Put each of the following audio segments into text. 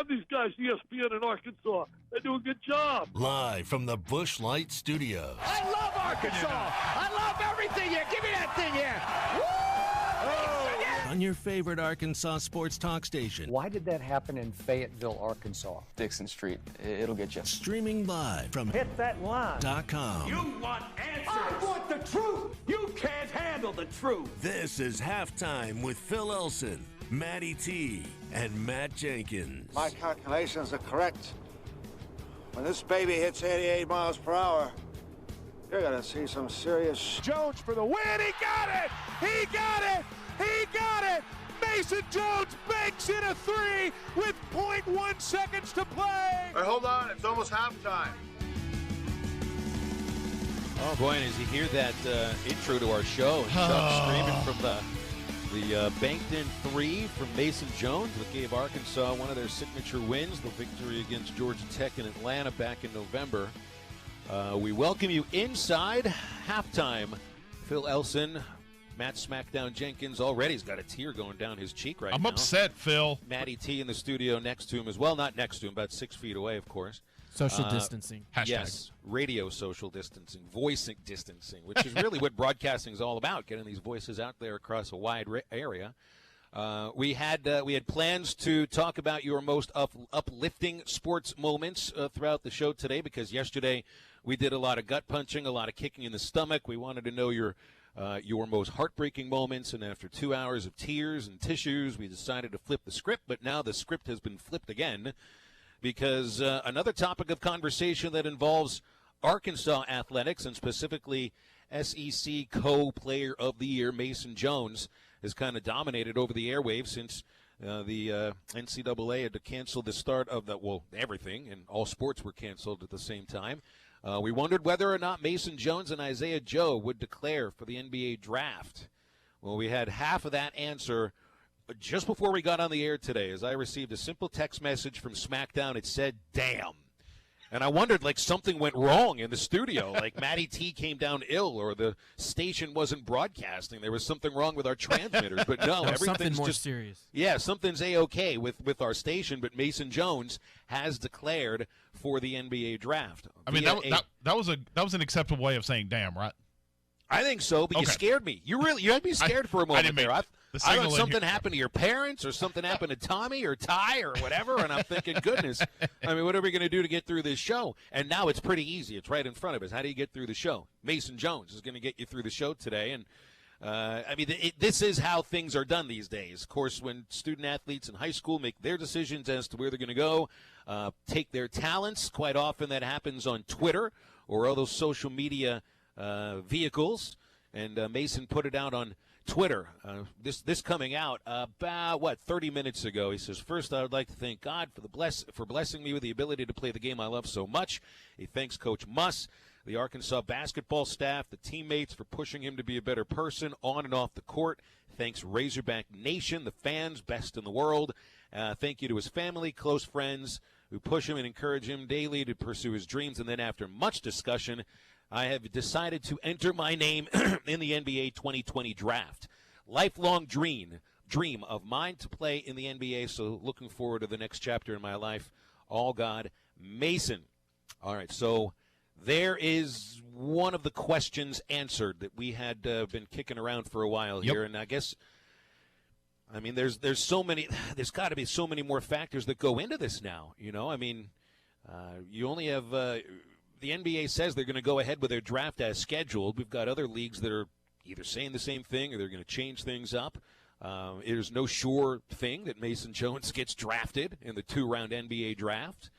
love these guys, ESPN in Arkansas. They do a good job. Live from the Busch Light Studios. I love Arkansas. I love everything here. Give me that thing here. Woo! On your favorite Arkansas sports talk station. Why did that happen in Fayetteville, Arkansas? Dixon Street. It'll get you. Streaming live from Hit that line. .com. You want answers. I want the truth. You can't handle the truth. This is Halftime with Phil Elson, Matty T, and Matt Jenkins. My calculations are correct. When this baby hits 88 miles per hour, you're going to see some serious... Jones for the win. He got it. He got it. He got it! Mason Jones banks in a three with 0.1 seconds to play! Hey, hold on, it's almost halftime. Oh boy, and as you hear that intro to our show, and Chuck screaming from the banked-in three from Mason Jones that gave Arkansas one of their signature wins, the victory against Georgia Tech in Atlanta back in November. We welcome you inside halftime. Phil Elson, Matt Smackdown Jenkins already has got a tear going down his cheek right now. I'm upset, Phil. Matty T in the studio next to him as well. Not next to him, about 6 feet away, of course. Social distancing. Hashtag. Yes, radio social distancing, voice distancing, which is really what broadcasting is all about, getting these voices out there across a wide area. We had plans to talk about your most uplifting sports moments throughout the show today, because yesterday we did a lot of gut punching, a lot of kicking in the stomach. We wanted to know your most heartbreaking moments, and after 2 hours of tears and tissues, we decided to flip the script, but now the script has been flipped again, because another topic of conversation that involves Arkansas athletics, and specifically SEC Co-Player of the Year Mason Jones, has kind of dominated over the airwaves since the NCAA had to cancel the start of everything, and all sports were canceled at the same time. We wondered whether or not Mason Jones and Isaiah Joe would declare for the NBA draft. Well, we had half of that answer just before we got on the air today, as I received a simple text message from SmackDown. It said, "Damn." And I wondered, like, something went wrong in the studio. Like, Matty T came down ill, or the station wasn't broadcasting. There was something wrong with our transmitters. But no, everything's something more just serious. Yeah, something's A-OK with our station. But Mason Jones has declared for the NBA draft. I mean, that was an acceptable way of saying "damn," right? I think so, but you scared me. You had me scared for a moment there. I thought something happened to your parents, or something happened to Tommy or Ty or whatever, and I'm thinking, goodness, I mean, what are we going to do to get through this show? And now it's pretty easy. It's right in front of us. How do you get through the show? Mason Jones is going to get you through the show today, and I mean, this is how things are done these days. Of course, when student athletes in high school make their decisions as to where they're going to go, take their talents, quite often that happens on Twitter or other social media vehicles, and Mason put it out on Twitter. This coming out about 30 minutes ago. He says, "First, I would like to thank God for blessing me with the ability to play the game I love so much." He thanks Coach Muss, the Arkansas basketball staff, the teammates for pushing him to be a better person on and off the court. Thanks Razorback Nation, the fans, best in the world. Thank you to his family, close friends who push him and encourage him daily to pursue his dreams. And then after much discussion, I have decided to enter my name in the NBA 2020 draft. Lifelong dream of mine to play in the NBA, so looking forward to the next chapter in my life. All God, Mason. All right, so there is one of the questions answered that we had been kicking around for a while here, and I guess, I mean, there's so many, there's got to be so many more factors that go into this now, you know? I mean, you only have, the NBA says they're going to go ahead with their draft as scheduled. We've got other leagues that are either saying the same thing or they're going to change things up. There's no sure thing that Mason Jones gets drafted in the 2-round NBA draft.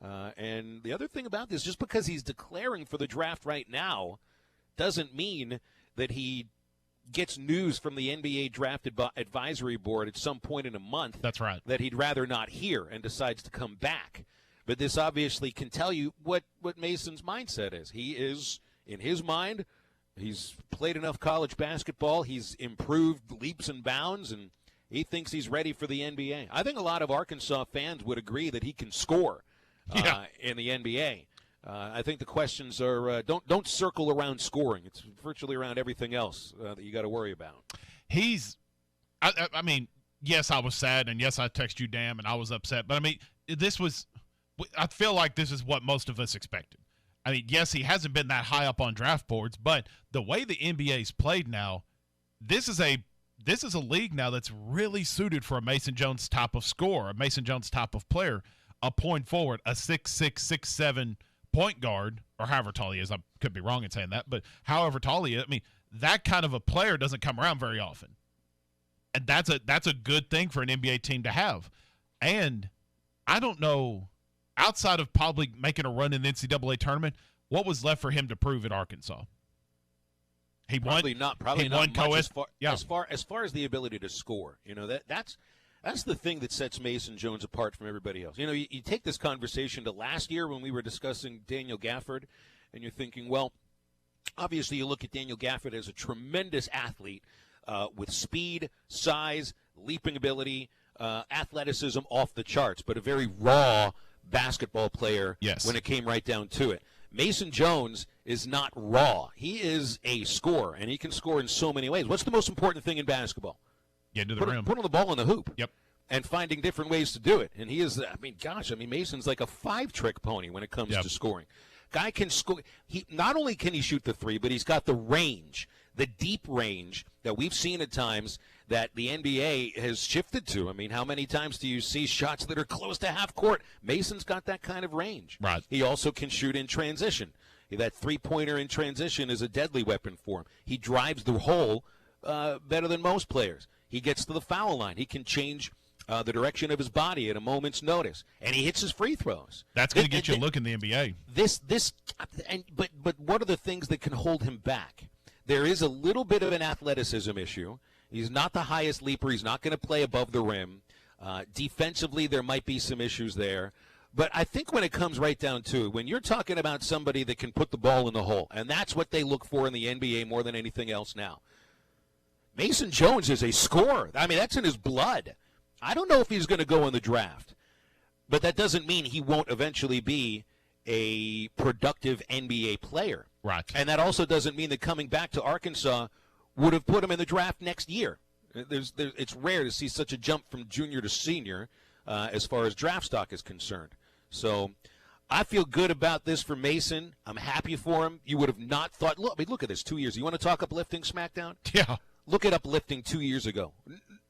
And the other thing about this, just because he's declaring for the draft right now doesn't mean that he gets news from the NBA Draft Advisory Board at some point in a month. That's right. That he'd rather not hear and decides to come back. But this obviously can tell you what Mason's mindset is. He is, in his mind, he's played enough college basketball. He's improved leaps and bounds, and he thinks he's ready for the NBA. I think a lot of Arkansas fans would agree that he can score in the NBA. I think the questions are don't circle around scoring. It's virtually around everything else that you got to worry about. I mean, yes, I was sad, and yes, I texted you, damn, and I was upset. But, I mean, I feel like this is what most of us expected. I mean, yes, he hasn't been that high up on draft boards, but the way the NBA's played now, this is a league now that's really suited for a Mason Jones type of scorer, a Mason Jones type of player, a point forward, a 6'6", 6'7" point guard, or however tall he is. I could be wrong in saying that, but however tall he is, I mean, that kind of a player doesn't come around very often. And that's a good thing for an NBA team to have. And I don't know, outside of probably making a run in the NCAA tournament, what was left for him to prove at Arkansas? He probably won not much yeah. as far as the ability to score. You know, that's the thing that sets Mason Jones apart from everybody else. You know, you take this conversation to last year when we were discussing Daniel Gafford, and you're thinking, well, obviously you look at Daniel Gafford as a tremendous athlete with speed, size, leaping ability, athleticism off the charts, but a very raw basketball player when it came right down to it. Mason Jones is not raw. He is a scorer, and he can score in so many ways. What's the most important thing in basketball? Get to the rim. Putting the ball in the hoop. Yep. And finding different ways to do it. And he is, Mason's like a 5-trick pony when it comes to scoring. Guy can score. He not only can he shoot the three, but he's got the range, the deep range that we've seen at times that the NBA has shifted to. I mean, how many times do you see shots that are close to half court? Mason's got that kind of range. Right. He also can shoot in transition. That three-pointer in transition is a deadly weapon for him. He drives the hole better than most players. He gets to the foul line. He can change the direction of his body at a moment's notice, and he hits his free throws. That's going to get you a look in the NBA. But what are the things that can hold him back? There is a little bit of an athleticism issue. He's not the highest leaper. He's not going to play above the rim. Defensively, there might be some issues there. But I think when it comes right down to it, when you're talking about somebody that can put the ball in the hole, and that's what they look for in the NBA more than anything else now, Mason Jones is a scorer. I mean, that's in his blood. I don't know if he's going to go in the draft, but that doesn't mean he won't eventually be a productive NBA player. Right. And that also doesn't mean that coming back to Arkansas would have put him in the draft next year. It's rare to see such a jump from junior to senior as far as draft stock is concerned. So I feel good about this for Mason. I'm happy for him. You would have not thought, look at this, 2 years. You want to talk uplifting, SmackDown? Yeah. Look at uplifting 2 years ago.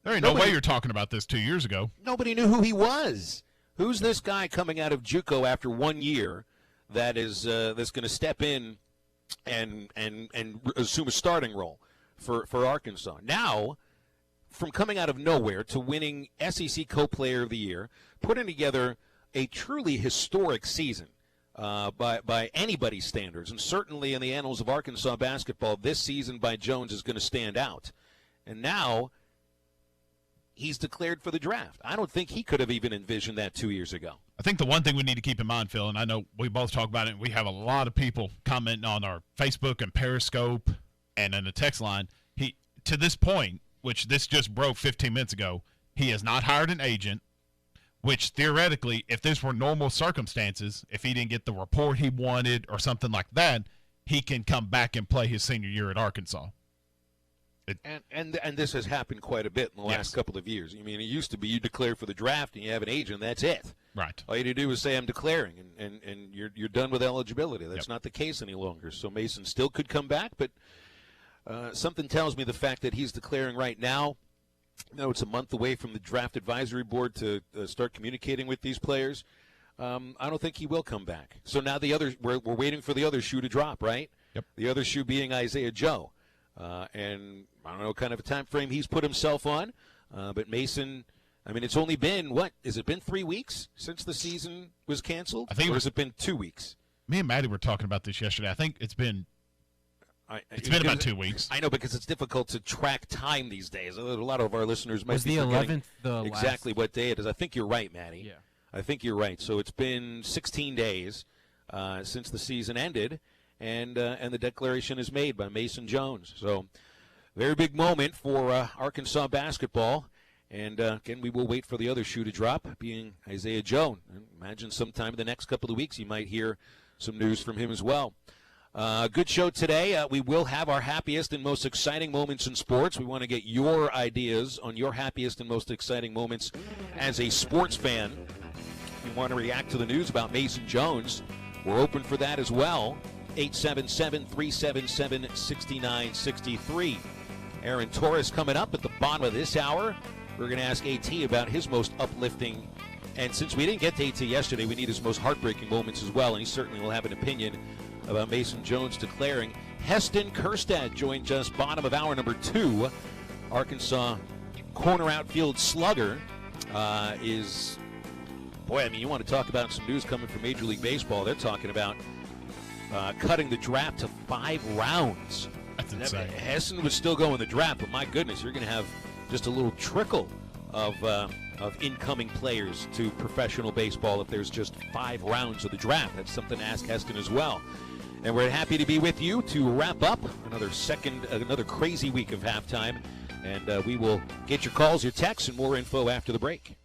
There ain't no way you're talking about this 2 years ago. Nobody knew who he was. Who's this guy coming out of JUCO after 1 year that is that's going to step in and assume a starting role for Arkansas? Now, from coming out of nowhere to winning SEC Co-Player of the Year, putting together a truly historic season by anybody's standards, and certainly in the annals of Arkansas basketball, this season by Jones is going to stand out. And now he's declared for the draft. I don't think he could have even envisioned that 2 years ago. I think the one thing we need to keep in mind, Phil, and I know we both talk about it, and we have a lot of people commenting on our Facebook and Periscope and in the text line, to this point, which this just broke 15 minutes ago, he has not hired an agent, which theoretically, if this were normal circumstances, if he didn't get the report he wanted or something like that, he can come back and play his senior year at Arkansas. And this has happened quite a bit in the last couple of years. I mean, it used to be you declare for the draft and you have an agent, that's it. Right. All you had to do is say, I'm declaring, and you're done with eligibility. That's not the case any longer. So Mason still could come back, but something tells me the fact that he's declaring right now, it's a month away from the draft advisory board to start communicating with these players. I don't think he will come back. So now we're waiting for the other shoe to drop, right? Yep. The other shoe being Isaiah Joe. And I don't know what kind of a time frame he's put himself on, but Mason, I mean, it's only been, has it been 3 weeks since the season was canceled? I think or has it been 2 weeks? Me and Maddie were talking about this yesterday. I think it's been about 2 weeks. I know, because it's difficult to track time these days. A lot of our listeners might be the forgetting 11th exactly what day it is. I think you're right, Maddie. Yeah. I think you're right. So it's been 16 days since the season ended, and the declaration is made by Mason Jones. So very big moment for Arkansas basketball. And, again, we will wait for the other shoe to drop, being Isaiah Joe. And imagine sometime in the next couple of weeks you might hear some news from him as well. Good show today. We will have our happiest and most exciting moments in sports. We want to get your ideas on your happiest and most exciting moments as a sports fan. If you want to react to the news about Mason Jones, we're open for that as well. 877-377-6963. Aaron Torres coming up at the bottom of this hour. We're going to ask AT about his most uplifting. And since we didn't get to AT yesterday, we need his most heartbreaking moments as well. And he certainly will have an opinion about Mason Jones declaring. Heston Kjerstad joined us bottom of hour number 2. Arkansas corner outfield slugger is... Boy, I mean, you want to talk about some news coming from Major League Baseball. They're talking about cutting the draft to 5 rounds. That's insane. Heston was still going the draft, but my goodness, you're going to have just a little trickle of incoming players to professional baseball if there's just 5 rounds of the draft. That's something to ask Heston as well. And we're happy to be with you to wrap up another crazy week of halftime. And we will get your calls, your texts, and more info after the break.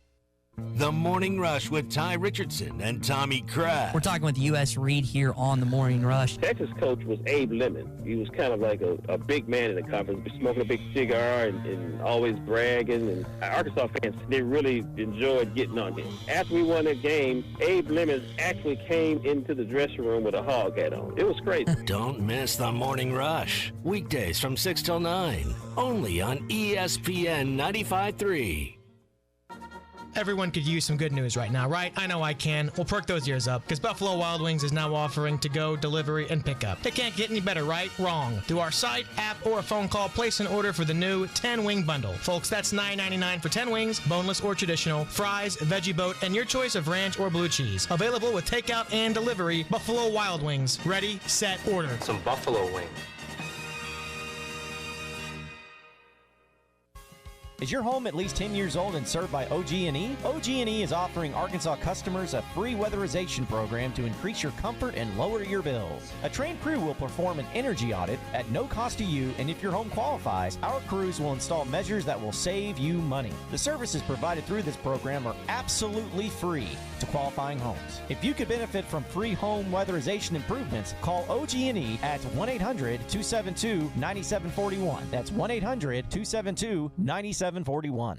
The Morning Rush with Ty Richardson and Tommy Kraft. We're talking with U.S. Reed here on The Morning Rush. Texas coach was Abe Lemon. He was kind of like a big man in the conference, smoking a big cigar and always bragging. And Arkansas fans, they really enjoyed getting on him. After we won that game, Abe Lemon actually came into the dressing room with a hog hat on. It was crazy. Don't miss The Morning Rush. Weekdays from 6 till 9. Only on ESPN 95.3. Everyone could use some good news right now, right? I know I can. We'll perk those ears up, because Buffalo Wild Wings is now offering to-go, delivery, and pickup. It can't get any better, right? Wrong. Through our site, app, or a phone call, place an order for the new 10-wing bundle. Folks, that's $9.99 for 10 wings, boneless or traditional, fries, veggie boat, and your choice of ranch or blue cheese. Available with takeout and delivery. Buffalo Wild Wings. Ready, set, order. Some buffalo wings. Is your home at least 10 years old and served by OG&E? OG&E is offering Arkansas customers a free weatherization program to increase your comfort and lower your bills. A trained crew will perform an energy audit at no cost to you, and if your home qualifies, our crews will install measures that will save you money. The services provided through this program are absolutely free to qualifying homes. If you could benefit from free home weatherization improvements, call OG&E at 1-800-272-9741. That's 1-800-272-9741.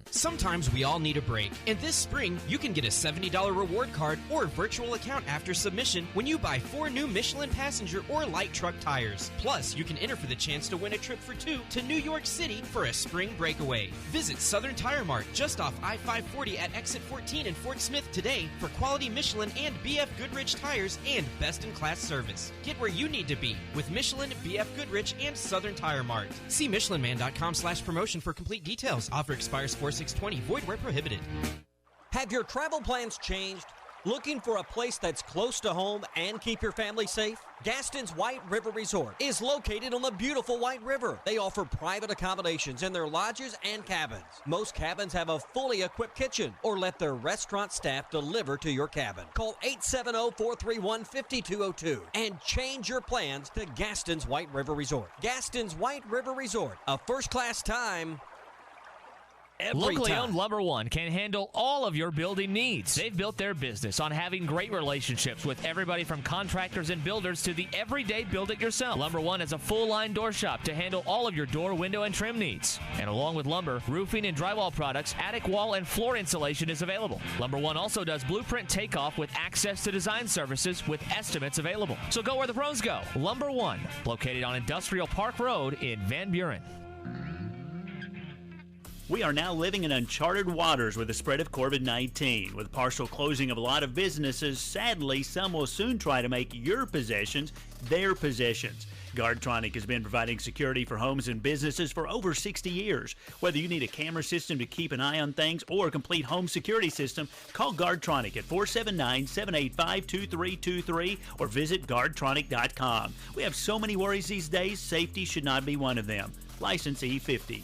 Sometimes we all need a break, and this spring you can get a $70 reward card or virtual account after submission when you buy 4 new Michelin passenger or light truck tires. Plus, you can enter for the chance to win a trip for 2 to New York City for a spring breakaway. Visit Southern Tire Mart just off I-540 at exit 14 in Fort Smith today for quality Michelin and BF Goodrich tires and best-in-class service. Get where you need to be with Michelin, BF Goodrich, and Southern Tire Mart. See michelinman.com/promotion for complete details. Offer expires 4/6/20. Void where prohibited. Have your travel plans changed? Looking for a place that's close to home and keep your family safe? Gaston's White River Resort is located on the beautiful White River. They offer private accommodations in their lodges and cabins. Most cabins have a fully equipped kitchen, or let their restaurant staff deliver to your cabin. Call 870-431-5202 and change your plans to Gaston's White River Resort. Gaston's White River Resort, a first-class time. Locally owned Lumber One can handle all of your building needs. They've built their business on having great relationships with everybody from contractors and builders to the everyday build-it-yourself. Lumber One is a full-line door shop to handle all of your door, window, and trim needs. And along with lumber, roofing and drywall products, attic wall and floor insulation is available. Lumber One also does blueprint takeoff with access to design services with estimates available. So go where the pros go. Lumber One, located on Industrial Park Road in Van Buren. We are now living in uncharted waters with the spread of COVID-19. With partial closing of a lot of businesses, sadly, some will soon try to make your possessions their possessions. Guardtronic has been providing security for homes and businesses for over 60 years. Whether you need a camera system to keep an eye on things or a complete home security system, call Guardtronic at 479-785-2323 or visit Guardtronic.com. We have so many worries these days, safety should not be one of them. License E50.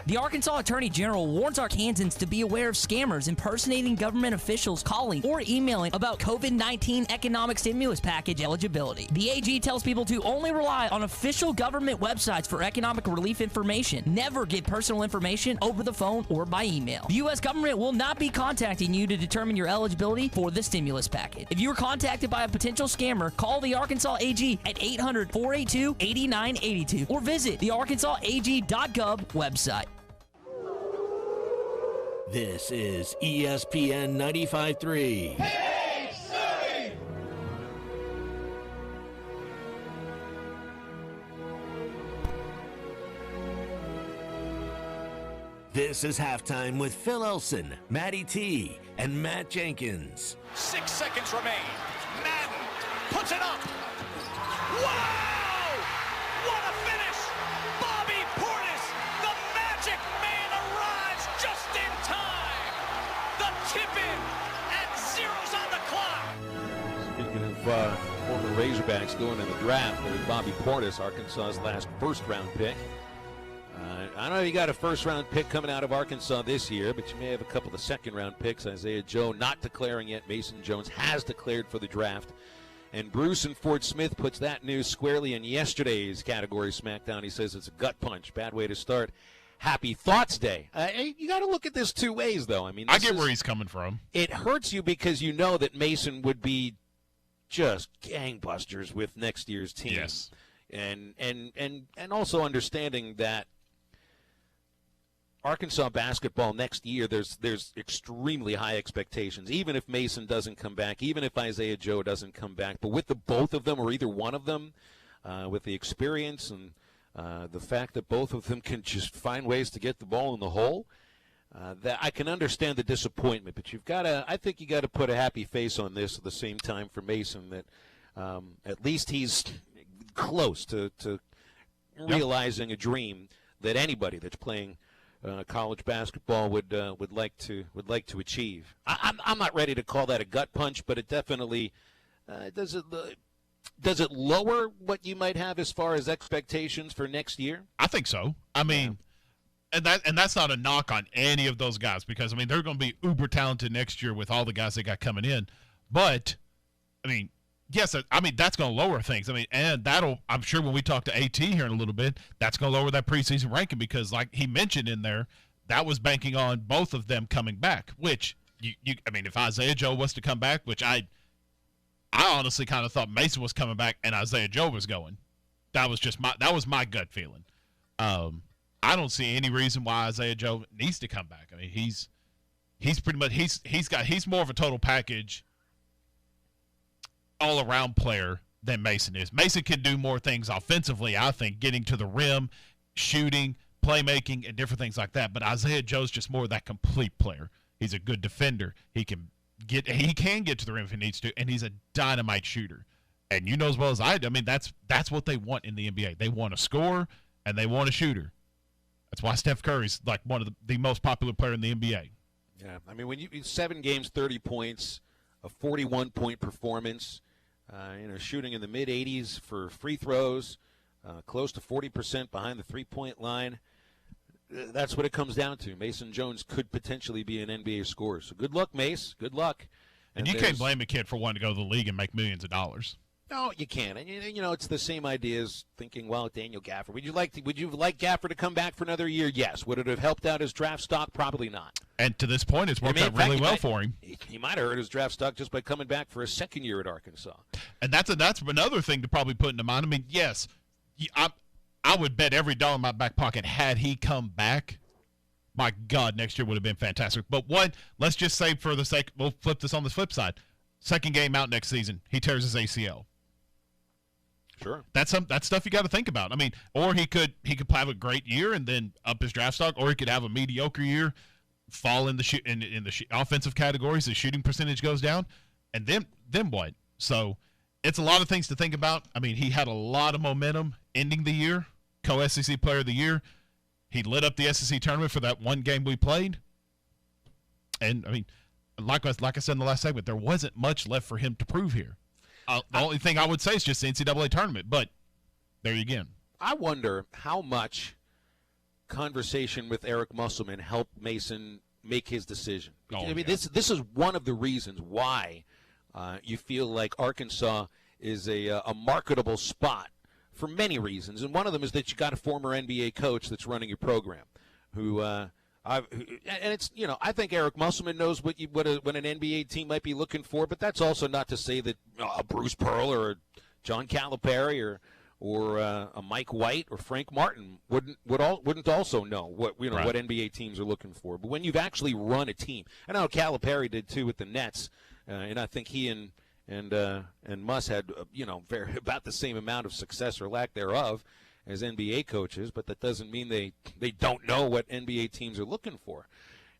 The Arkansas Attorney General warns Arkansans to be aware of scammers impersonating government officials calling or emailing about COVID-19 economic stimulus package eligibility. The AG tells people to only rely on official government websites for economic relief information. Never give personal information over the phone or by email. The U.S. government will not be contacting you to determine your eligibility for the stimulus package. If you are contacted by a potential scammer, call the Arkansas AG at 800-482-8982 or visit the arkansasag.gov website. This is ESPN 95.3. Hey, Surrey! This is halftime with Phil Elson, Matty T, and Matt Jenkins. 6 seconds remain. Madden puts it up. Wow! What a finish! Bobby Portis, the magic man, arrives just in time. The tip-in and zeros on the clock. Speaking of former Razorbacks going in the draft, there's Bobby Portis, Arkansas's last first-round pick. I don't know if you got a first-round pick coming out of Arkansas this year, but you may have a couple of second-round picks. Isaiah Joe not declaring yet. Mason Jones has declared for the draft. And Bruce in Fort Smith puts that news squarely in yesterday's category SmackDown. He says it's a gut punch. Bad way to start Happy Thoughts Day. You got to look at this two ways, though. I mean, I get where he's coming from. It hurts you because you know that Mason would be just gangbusters with next year's team. Yes. And also understanding that Arkansas basketball next year, there's extremely high expectations, even if Mason doesn't come back, even if Isaiah Joe doesn't come back. But with the both of them, or either one of them, with the experience and the fact that both of them can just find ways to get the ball in the hole, that I can understand the disappointment. But I think you got to put a happy face on this at the same time for Mason, that at least he's close to realizing a dream that anybody that's playing college basketball would like to achieve. I'm not ready to call that a gut punch, but it definitely does it lower what you might have as far as expectations for next year? I think so. I mean, and that's not a knock on any of those guys, because I mean they're going to be uber talented next year with all the guys they got coming in. But I mean, yes, I mean that's going to lower things. I mean, and I'm sure when we talk to AT here in a little bit, that's going to lower that preseason ranking, because like he mentioned in there, that was banking on both of them coming back. Which I mean, if Isaiah Joe was to come back, which I honestly kind of thought Mason was coming back and Isaiah Joe was going. That was my gut feeling. I don't see any reason why Isaiah Joe needs to come back. I mean, he's pretty much he's more of a total package, all-around player than Mason is. Mason can do more things offensively, I think, getting to the rim, shooting, playmaking, and different things like that. But Isaiah Joe's just more of that complete player. He's a good defender. He can get to the rim if he needs to, and he's a dynamite shooter. And you know as well as I do, I mean, that's what they want in the NBA. They want a scorer, and they want a shooter. That's why Steph Curry's like one of the most popular player in the NBA. Yeah, I mean, when you 7 games, 30 points, a 41-point performance, shooting in the mid-80s for free throws, close to 40% behind the three-point line. That's what it comes down to. Mason Jones could potentially be an NBA scorer. So good luck, Mace. Good luck. And you can't blame a kid for wanting to go to the league and make millions of dollars. No, you can't. And it's the same idea as thinking, well, Daniel Gafford. Would you like Gafford to come back for another year? Yes. Would it have helped out his draft stock? Probably not. And to this point, it's worked out really well for him. He might have hurt his draft stock just by coming back for a second year at Arkansas. And that's another thing to probably put into mind. I mean, yes, I would bet every dollar in my back pocket had he come back. My God, next year would have been fantastic. But let's just say for the sake, we'll flip this on the flip side. Second game out next season, he tears his ACL. Sure. That's stuff you got to think about. I mean, or he could have a great year and then up his draft stock, or he could have a mediocre year, fall in the offensive categories, his shooting percentage goes down, and then what? So it's a lot of things to think about. I mean, he had a lot of momentum ending the year, co-SEC Player of the Year. He lit up the SEC tournament for that one game we played, and I mean, like I said in the last segment, there wasn't much left for him to prove here. The only thing I would say is just the NCAA tournament, but there you go. I wonder how much conversation with Eric Musselman help Mason make his decision? Oh, I mean, this is one of the reasons why you feel like Arkansas is a marketable spot for many reasons, and one of them is that you got a former NBA coach that's running your program, I think Eric Musselman knows what an NBA team might be looking for, but that's also not to say that Bruce Pearl or John Calipari or a Mike White or Frank Martin wouldn't also know what NBA teams are looking for. But when you've actually run a team, I know Calipari did too with the Nets, and I think he and Muss had about the same amount of success or lack thereof as NBA coaches, but that doesn't mean they don't know what NBA teams are looking for.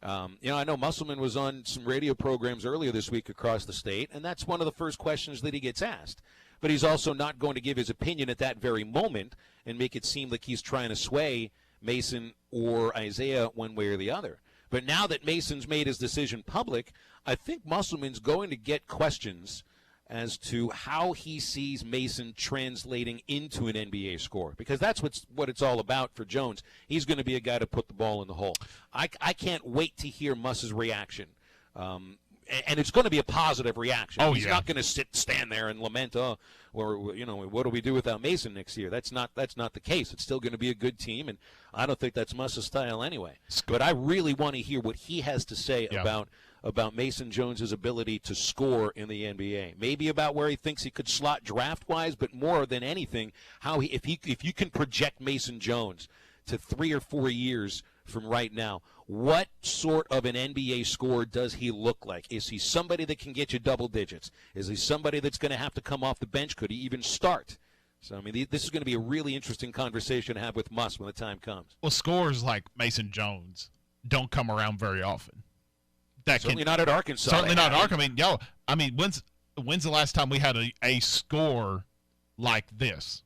I know Musselman was on some radio programs earlier this week across the state, and that's one of the first questions that he gets asked. But he's also not going to give his opinion at that very moment and make it seem like he's trying to sway Mason or Isaiah one way or the other. But now that Mason's made his decision public, I think Musselman's going to get questions as to how he sees Mason translating into an NBA scorer, because that's what it's all about for Jones. He's going to be a guy to put the ball in the hole. I can't wait to hear Muss's reaction, and it's going to be a positive reaction. He's not going to stand there and lament, what do we do without Mason next year? That's not the case. It's still going to be a good team, and I don't think that's Muss's style anyway. But I really want to hear what he has to say about Mason Jones' ability to score in the NBA. Maybe about where he thinks he could slot draft-wise, but more than anything, if you can project Mason Jones to 3 or 4 years from right now, what sort of an NBA scorer does he look like? Is he somebody that can get you double digits? Is he somebody that's going to have to come off the bench? Could he even start? So, I mean, this is going to be a really interesting conversation to have with Muss when the time comes. Well, scorers like Mason Jones don't come around very often. Certainly not at Arkansas. Certainly not at Arkansas. I mean, when's the last time we had a score like this?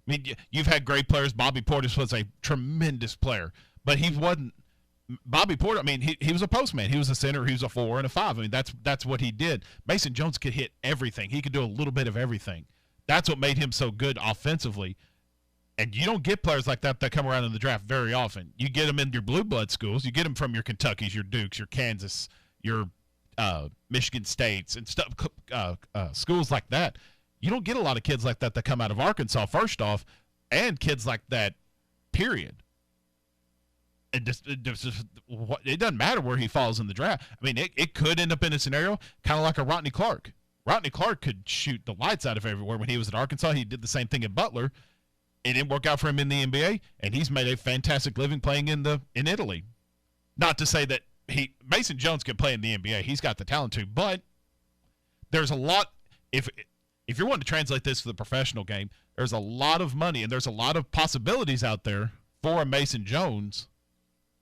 I mean, you've had great players. Bobby Portis was a tremendous player, but he wasn't. Bobby Portis, I mean, he was a postman. He was a center. He was a 4 and a 5. I mean, that's what he did. Mason Jones could hit everything. He could do a little bit of everything. That's what made him so good offensively. And you don't get players like that come around in the draft very often. You get them in your blue blood schools. You get them from your Kentuckys, your Dukes, your Kansas, your Michigan States, and stuff. Schools like that. You don't get a lot of kids like that come out of Arkansas, first off, and kids like that, period. It doesn't matter where he falls in the draft. I mean, it could end up in a scenario kind of like a Rodney Clark. Rodney Clark could shoot the lights out of everywhere when he was at Arkansas. He did the same thing at Butler. It didn't work out for him in the NBA, and he's made a fantastic living playing in Italy. Not to say that Mason Jones can play in the NBA. He's got the talent to, but there's a lot. If you're wanting to translate this to the professional game, there's a lot of money and there's a lot of possibilities out there for a Mason Jones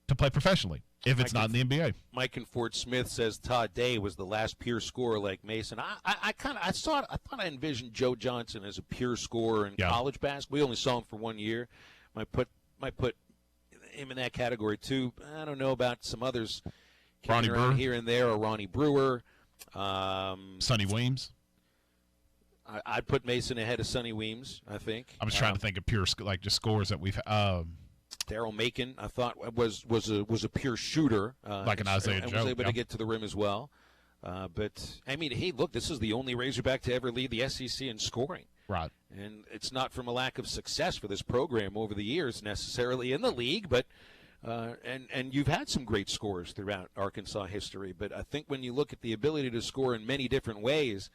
to play professionally if it's not in the NBA. Mike and Fort Smith says Todd Day was the last pure scorer like Mason. I thought I envisioned Joe Johnson as a pure scorer in college basketball. We only saw him for 1 year. Might put him in that category too. I don't know about some others Ronnie Brewer here and there, or Ronnie Brewer, Sonny Weems. I'd put Mason ahead of Sonny Weems, I think. I was trying to think of pure just scores that we've. Daryl Macon, I thought was a pure shooter, like an Isaiah Joe. Was able to get to the rim as well. But I mean, hey, look, this is the only Razorback to ever lead the SEC in scoring. Right. And it's not from a lack of success for this program over the years necessarily in the league, but and you've had some great scorers throughout Arkansas history. But I think when you look at the ability to score in many different ways,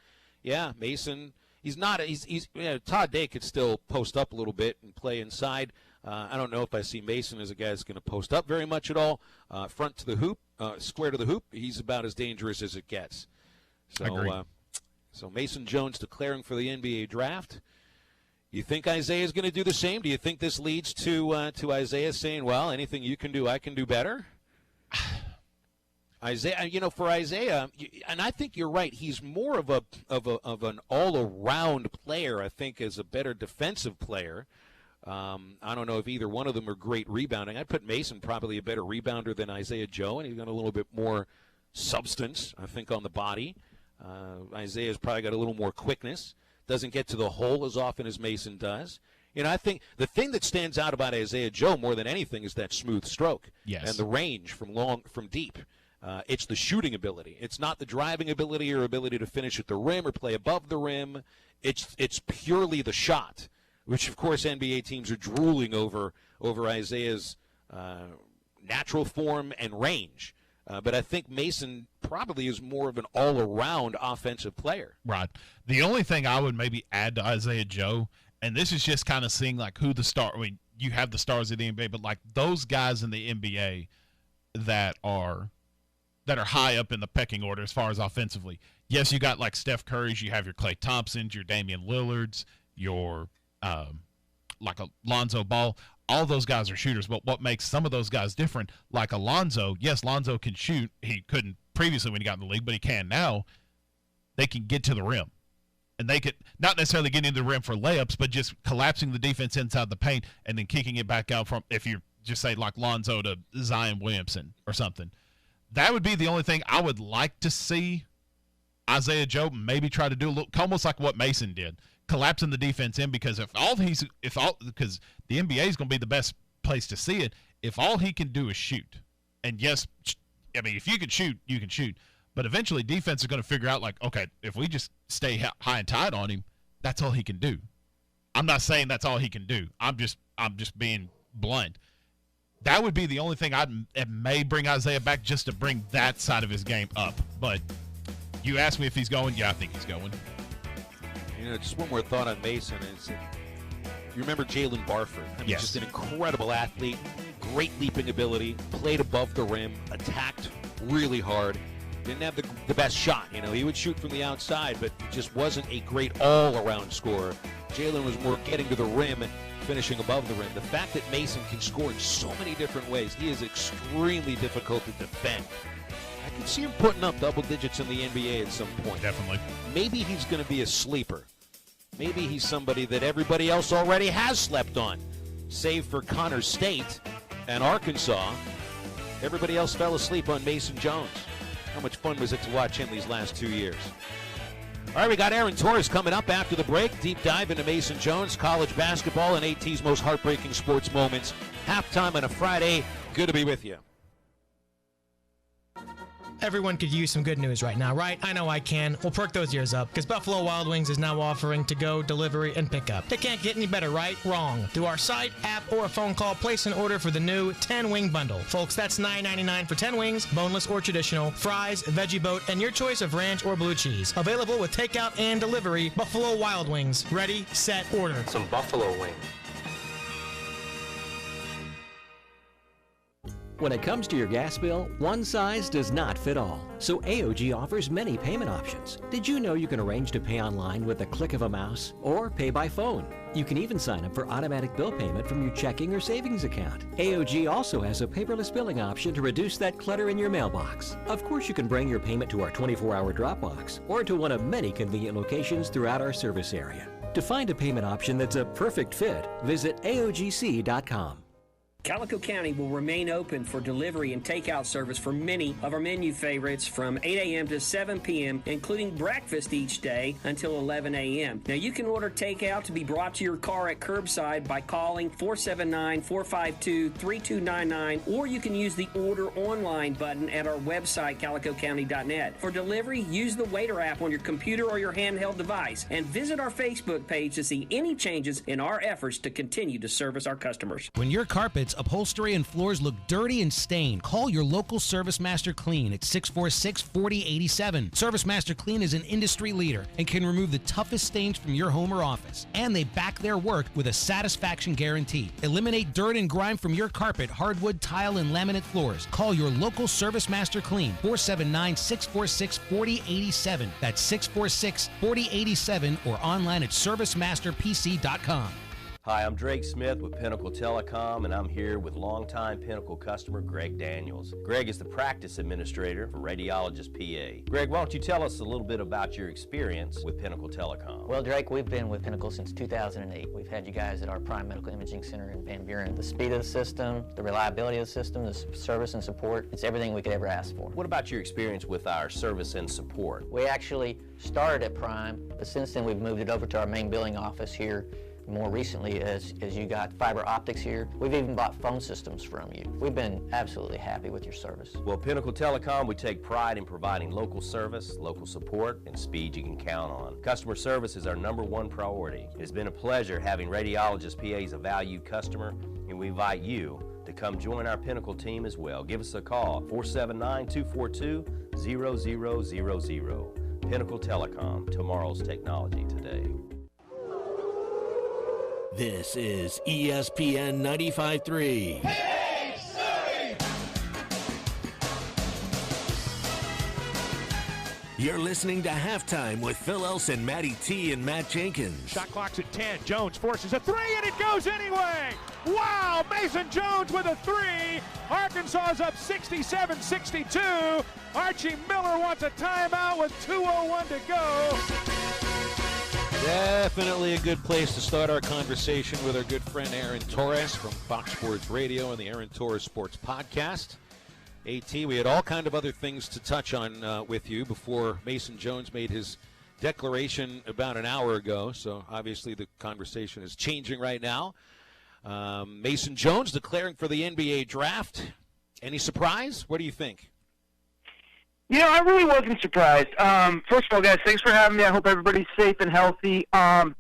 Mason. He's not. He's Todd Day could still post up a little bit and play inside. I don't know if I see Mason as a guy that's going to post up very much at all. Front to the hoop, square to the hoop, he's about as dangerous as it gets. So, so Mason Jones declaring for the NBA draft. You think Isaiah is going to do the same? Do you think this leads to Isaiah saying, "Well, anything you can do, I can do better"? Isaiah, for Isaiah, and I think you're right. He's more of an all-around player. I think as a better defensive player. I don't know if either one of them are great rebounding. I'd put Mason probably a better rebounder than Isaiah Joe, and he's got a little bit more substance, I think, on the body. Isaiah's probably got a little more quickness. Doesn't get to the hole as often as Mason does. I think the thing that stands out about Isaiah Joe more than anything is that smooth stroke. Yes. And the range from deep. It's the shooting ability. It's not the driving ability or ability to finish at the rim or play above the rim. It's purely the shot, which, of course, NBA teams are drooling over Isaiah's natural form and range. But I think Mason probably is more of an all-around offensive player. Right. The only thing I would maybe add to Isaiah Joe, and this is just kind of seeing like who the star. I mean, you have the stars of the NBA, but like those guys in the NBA that are high up in the pecking order as far as offensively. Yes, you got like Steph Curry's, you have your Klay Thompsons, your Damian Lillards, your like Lonzo Ball. All those guys are shooters, but what makes some of those guys different, like Alonzo, yes, Lonzo can shoot. He couldn't previously when he got in the league, but he can now. They can get to the rim. And they could not necessarily get into the rim for layups, but just collapsing the defense inside the paint and then kicking it back out from, if you just say like Lonzo to Zion Williamson or something. That would be the only thing I would like to see Isaiah Joe maybe try to do, a little, almost like what Mason did, collapsing the defense in, because because the NBA is going to be the best place to see it. If all he can do is shoot, and yes, I mean, if you can shoot, you can shoot. But eventually defense is going to figure out, like, okay, if we just stay high and tight on him, that's all he can do. I'm not saying that's all he can do. I'm just being blunt. That would be the only thing it may bring Isaiah back, just to bring that side of his game up. But you asked me if he's going. Yeah, I think he's going. Just one more thought on Mason is, you remember Jalen Barford? I mean, yes. Just an incredible athlete, great leaping ability, played above the rim, attacked really hard. Didn't have the best shot. He would shoot from the outside, but just wasn't a great all-around scorer. Jalen was more getting to the rim, finishing above the rim. The fact that Mason can score in so many different ways, he is extremely difficult to defend. I can see him putting up double digits in the NBA at some point. Definitely. Maybe he's going to be a sleeper. Maybe he's somebody that everybody else already has slept on. Save for Connor State and Arkansas, everybody else fell asleep on Mason Jones. How much fun was it to watch him these last 2 years? All right, we got Aaron Torres coming up after the break. Deep dive into Mason Jones, college basketball, and AT's most heartbreaking sports moments. Halftime on a Friday. Good to be with you. Everyone could use some good news right now, right? I know I can. We'll perk those ears up, because Buffalo Wild Wings is now offering to-go, delivery, and pickup. It can't get any better, right? Wrong. Through our site, app, or a phone call, place an order for the new 10-wing bundle. Folks, that's $9.99 for 10 wings, boneless or traditional, fries, veggie boat, and your choice of ranch or blue cheese. Available with takeout and delivery. Buffalo Wild Wings. Ready, set, order. Some buffalo wings. When it comes to your gas bill, one size does not fit all. So AOG offers many payment options. Did you know you can arrange to pay online with the click of a mouse or pay by phone? You can even sign up for automatic bill payment from your checking or savings account. AOG also has a paperless billing option to reduce that clutter in your mailbox. Of course, you can bring your payment to our 24-hour drop box or to one of many convenient locations throughout our service area. To find a payment option that's a perfect fit, visit AOGC.com. Calico County will remain open for delivery and takeout service for many of our menu favorites from 8 a.m. to 7 p.m., including breakfast each day until 11 a.m. Now, you can order takeout to be brought to your car at curbside by calling 479-452-3299, or you can use the Order Online button at our website, calicocounty.net. For delivery, use the Waiter app on your computer or your handheld device, and visit our Facebook page to see any changes in our efforts to continue to service our customers. When your carpets, upholstery, and floors look dirty and stained, call your local Service Master Clean at 646-4087. Service Master Clean is an industry leader and can remove the toughest stains from your home or office. And they back their work with a satisfaction guarantee. Eliminate dirt and grime from your carpet, hardwood, tile, and laminate floors. Call your local Service Master Clean, 479-646-4087. That's 646-4087, or online at servicemasterpc.com. Hi, I'm Drake Smith with Pinnacle Telecom, and I'm here with longtime Pinnacle customer Greg Daniels. Greg is the practice administrator for Radiologist PA. Greg, why don't you tell us a little bit about your experience with Pinnacle Telecom? Well, Drake, we've been with Pinnacle since 2008. We've had you guys at our Prime Medical Imaging Center in Van Buren. The speed of the system, the reliability of the system, the service and support, it's everything we could ever ask for. What about your experience with our service and support? We actually started at Prime, but since then we've moved it over to our main billing office here More recently, as you got fiber optics here, we've even bought phone systems from you. We've been absolutely happy with your service. Well, Pinnacle Telecom, we take pride in providing local service, local support, and speed you can count on. Customer service is our #1 priority. It's been a pleasure having Radiologist PA as a valued customer, and we invite you to come join our Pinnacle team as well. Give us a call, 479-242-0000. Pinnacle Telecom, tomorrow's technology today. This is ESPN 95.3. You're listening to Halftime with Phil Elson, Matty T, and Matt Jenkins. Shot clock's at 10. Jones forces a three, and it goes anyway. Wow, Mason Jones with a three. Arkansas is up 67-62. Archie Miller wants a timeout with 2:01 to go. Definitely a good place to start our conversation with our good friend Aaron Torres from Fox Sports Radio and the Aaron Torres Sports Podcast. AT, we had all kind of other things to touch on with you before Mason Jones made his declaration about an hour ago, so obviously the conversation is changing right now. Mason Jones declaring for the NBA draft. Any surprise? What do you think? You know, I really wasn't surprised. First of all, guys, thanks for having me. I hope everybody's safe and healthy. You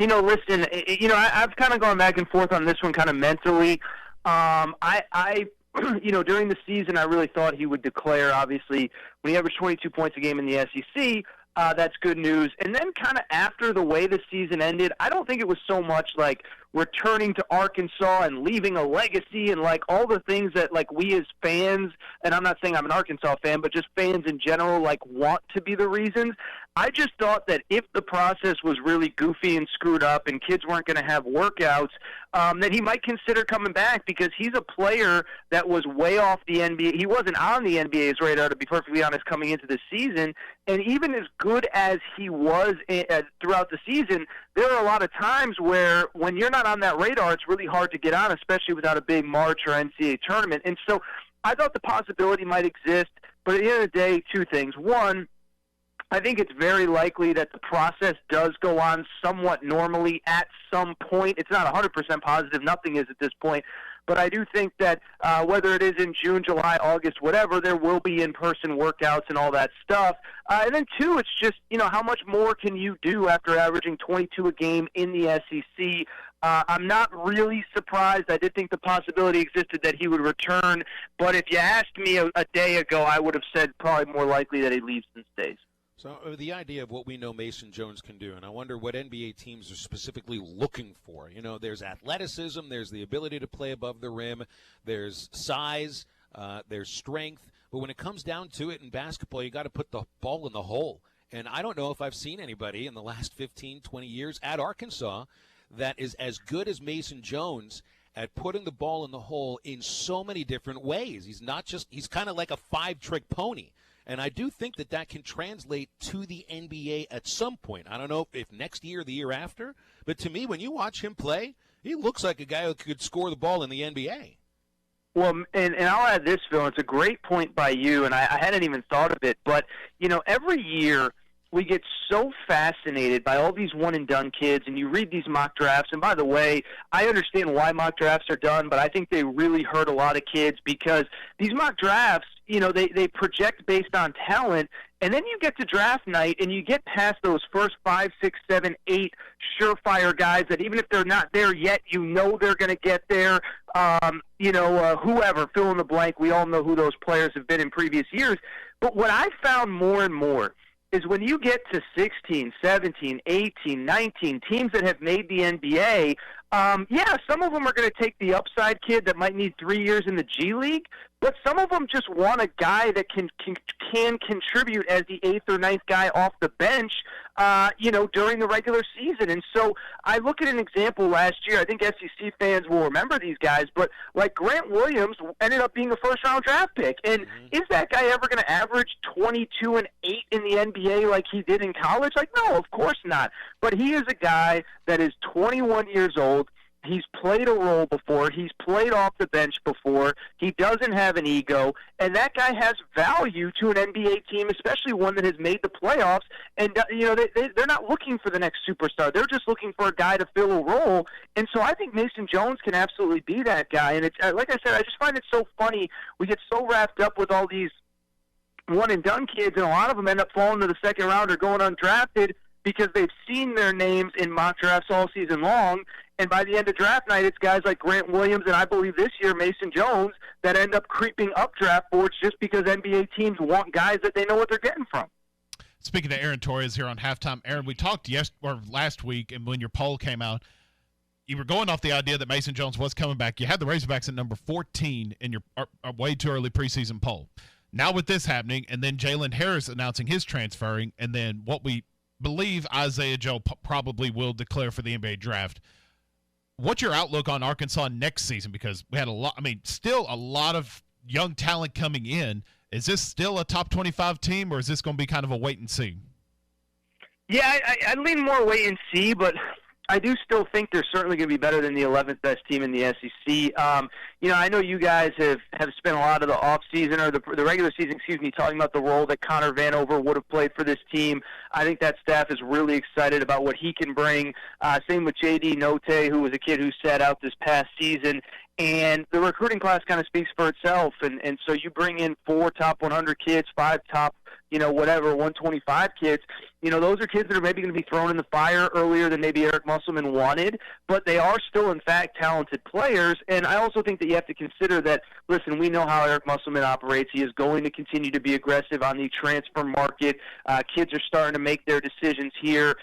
know, listen, I've kind of gone back and forth on this one kind of mentally. You know, during the season, I really thought he would declare, obviously, when he averaged 22 points a game in the SEC, that's good news. And then kind of after the way the season ended, I don't think it was so much like returning to Arkansas and leaving a legacy and like all the things that like we as fans, and I'm not saying I'm an Arkansas fan, but just fans in general like want to be the reasons. I just thought that if the process was really goofy and screwed up and kids weren't going to have workouts, that he might consider coming back because he's a player that was way off the NBA. He wasn't on the NBA's radar, to be perfectly honest, coming into the season. And even as good as he was throughout the season, there are a lot of times where when you're not on that radar, it's really hard to get on, especially without a big March or NCAA tournament. And so I thought the possibility might exist. But at the end of the day, two things. One, I think it's very likely that the process does go on somewhat normally at some point. It's not 100% positive. Nothing is at this point. But I do think that whether it is in June, July, August, whatever, there will be in-person workouts and all that stuff. And then, two, it's just, you know, how much more can you do after averaging 22 a game in the SEC? I'm not really surprised. I did think the possibility existed that he would return. But if you asked me a day ago, I would have said probably more likely that he leaves than stays. So the idea of what we know Mason Jones can do, and I wonder what NBA teams are specifically looking for. You know, there's athleticism, there's the ability to play above the rim, there's size, there's strength. But when it comes down to it in basketball, you got to put the ball in the hole. And I don't know if I've seen anybody in the last 15, 20 years at Arkansas that is as good as Mason Jones at putting the ball in the hole in so many different ways. He's kind of like a five-trick pony. And I do think that that can translate to the NBA at some point. I don't know if next year or the year after, but to me, when you watch him play, he looks like a guy who could score the ball in the NBA. Well, and I'll add this, Phil. It's a great point by you, and I hadn't even thought of it. But, you know, every year we get so fascinated by all these one-and-done kids, and you read these mock drafts. And by the way, I understand why mock drafts are done, but I think they really hurt a lot of kids because these mock drafts, you know, they project based on talent, and then you get to draft night and you get past those first 5, 6, 7, 8 surefire guys that even if they're not there yet, you know they're going to get there. Whoever, fill in the blank, we all know who those players have been in previous years. But what I found more and more is when you get to 16, 17, 18, 19, teams that have made the NBA, some of them are going to take the upside kid that might need 3 years in the G League, but some of them just want a guy that can contribute as the 8th or 9th guy off the bench, during the regular season. And so I look at an example last year. I think SEC fans will remember these guys, but like Grant Williams ended up being a first-round draft pick. And is that guy ever going to average 22 and 8 in the NBA like he did in college? Like, no, of course not. But he is a guy that is 21 years old. He's played a role before. He's played off the bench before. He doesn't have an ego, and that guy has value to an NBA team, especially one that has made the playoffs. And they're not looking for the next superstar. They're just looking for a guy to fill a role. And so I think Mason Jones can absolutely be that guy. And it's like I said, I just find it so funny. We get so wrapped up with all these one-and-done kids, and a lot of them end up falling to the second round or going undrafted because they've seen their names in mock drafts all season long. And by the end of draft night, it's guys like Grant Williams and I believe this year Mason Jones that end up creeping up draft boards just because NBA teams want guys that they know what they're getting from. Speaking to Aaron Torres here on Halftime, Aaron, we talked last week, and when your poll came out, you were going off the idea that Mason Jones was coming back. You had the Razorbacks at number 14 in your way too early preseason poll. Now with this happening, and then Jalen Harris announcing his transferring, and then what we believe Isaiah Joe probably will declare for the NBA draft, what's your outlook on Arkansas next season? Because we had still a lot of young talent coming in. Is this still a top 25 team, or is this going to be kind of a wait and see? Yeah, I lean more wait and see, but I do still think they're certainly going to be better than the 11th best team in the SEC. I know you guys have spent a lot of the offseason or the regular season, talking about the role that Connor Vanover would have played for this team. I think that staff is really excited about what he can bring. Same with J.D. Notae, who was a kid who sat out this past season. And the recruiting class kind of speaks for itself. And so you bring in 4 top 100 kids, 5 top, 125 kids. Those are kids that are maybe going to be thrown in the fire earlier than maybe Eric Musselman wanted, but they are still, in fact, talented players. And I also think that you have to consider that, listen, we know how Eric Musselman operates. He is going to continue to be aggressive on the transfer market. Kids are starting to make their decisions here,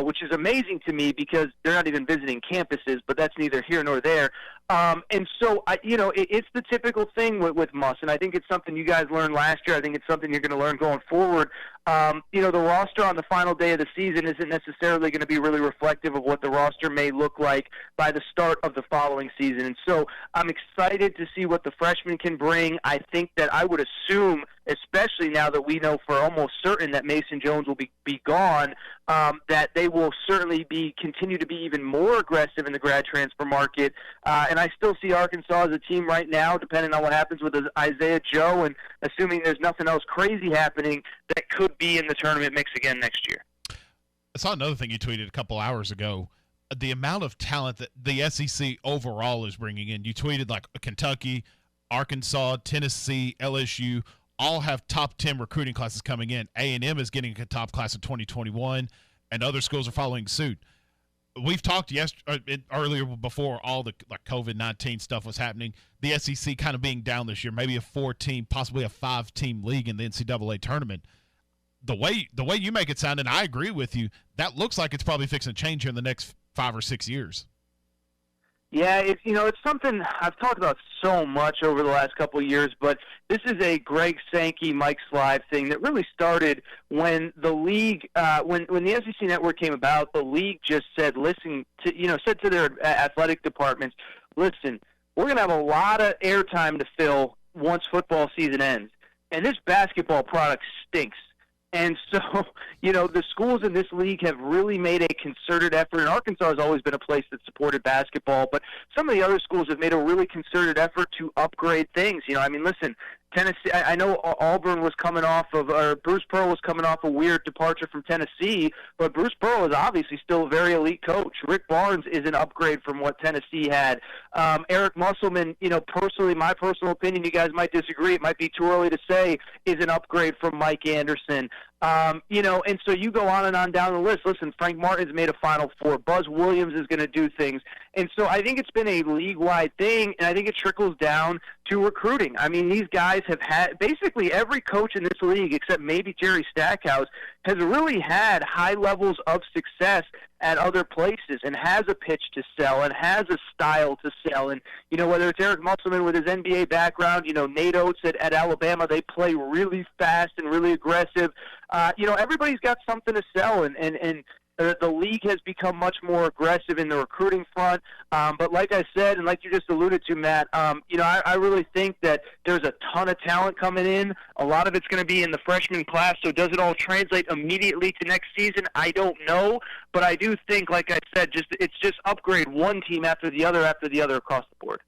which is amazing to me because they're not even visiting campuses, but that's neither here nor there. And so, it's the typical thing with Muss, and I think it's something you guys learned last year. I think it's something you're going to learn going forward. The roster on the final day of the season isn't necessarily going to be really reflective of what the roster may look like by the start of the following season. And so I'm excited to see what the freshmen can bring. I think that I would assume, especially now that we know for almost certain that Mason Jones will be gone, that they will certainly continue to be even more aggressive in the grad transfer market. And I still see Arkansas as a team right now, depending on what happens with Isaiah Joe, and assuming there's nothing else crazy happening, that could be in the tournament mix again next year. I saw another thing you tweeted a couple hours ago. The amount of talent that the SEC overall is bringing in. You tweeted like Kentucky, Arkansas, Tennessee, LSU, all have top 10 recruiting classes coming in. A&M is getting a top class in 2021, and other schools are following suit. We've talked earlier before all the COVID-19 stuff was happening. The SEC kind of being down this year, maybe a 4-team, possibly a 5-team league in the NCAA tournament. The way you make it sound, and I agree with you, that looks like it's probably fixing to change here in the next 5 or 6 years. Yeah, it's something I've talked about so much over the last couple of years, but this is a Greg Sankey, Mike Slive thing that really started when the league, when the SEC Network came about. The league just said, said to their athletic departments, listen, we're going to have a lot of airtime to fill once football season ends, and this basketball product stinks. And so, the schools in this league have really made a concerted effort. And Arkansas has always been a place that supported basketball, but some of the other schools have made a really concerted effort to upgrade things. Listen, Tennessee, I know Auburn was coming off of, or Bruce Pearl was coming off a weird departure from Tennessee, but Bruce Pearl is obviously still a very elite coach. Rick Barnes is an upgrade from what Tennessee had. Eric Musselman, personally, my personal opinion, you guys might disagree, it might be too early to say, is an upgrade from Mike Anderson. And so you go on and on down the list. Listen, Frank Martin's made a Final Four. Buzz Williams is going to do things. And so I think it's been a league-wide thing, and I think it trickles down to recruiting. These guys have had, basically every coach in this league, except maybe Jerry Stackhouse, has really had high levels of success at other places and has a pitch to sell and has a style to sell. And, whether it's Eric Musselman with his NBA background, Nate Oates at Alabama, they play really fast and really aggressive. Everybody's got something to sell. And The league has become much more aggressive in the recruiting front. But like I said, and like you just alluded to, Matt, I really think that there's a ton of talent coming in. A lot of it's going to be in the freshman class. So does it all translate immediately to next season? I don't know. But I do think, like I said, it's just upgrade one team after the other across the board.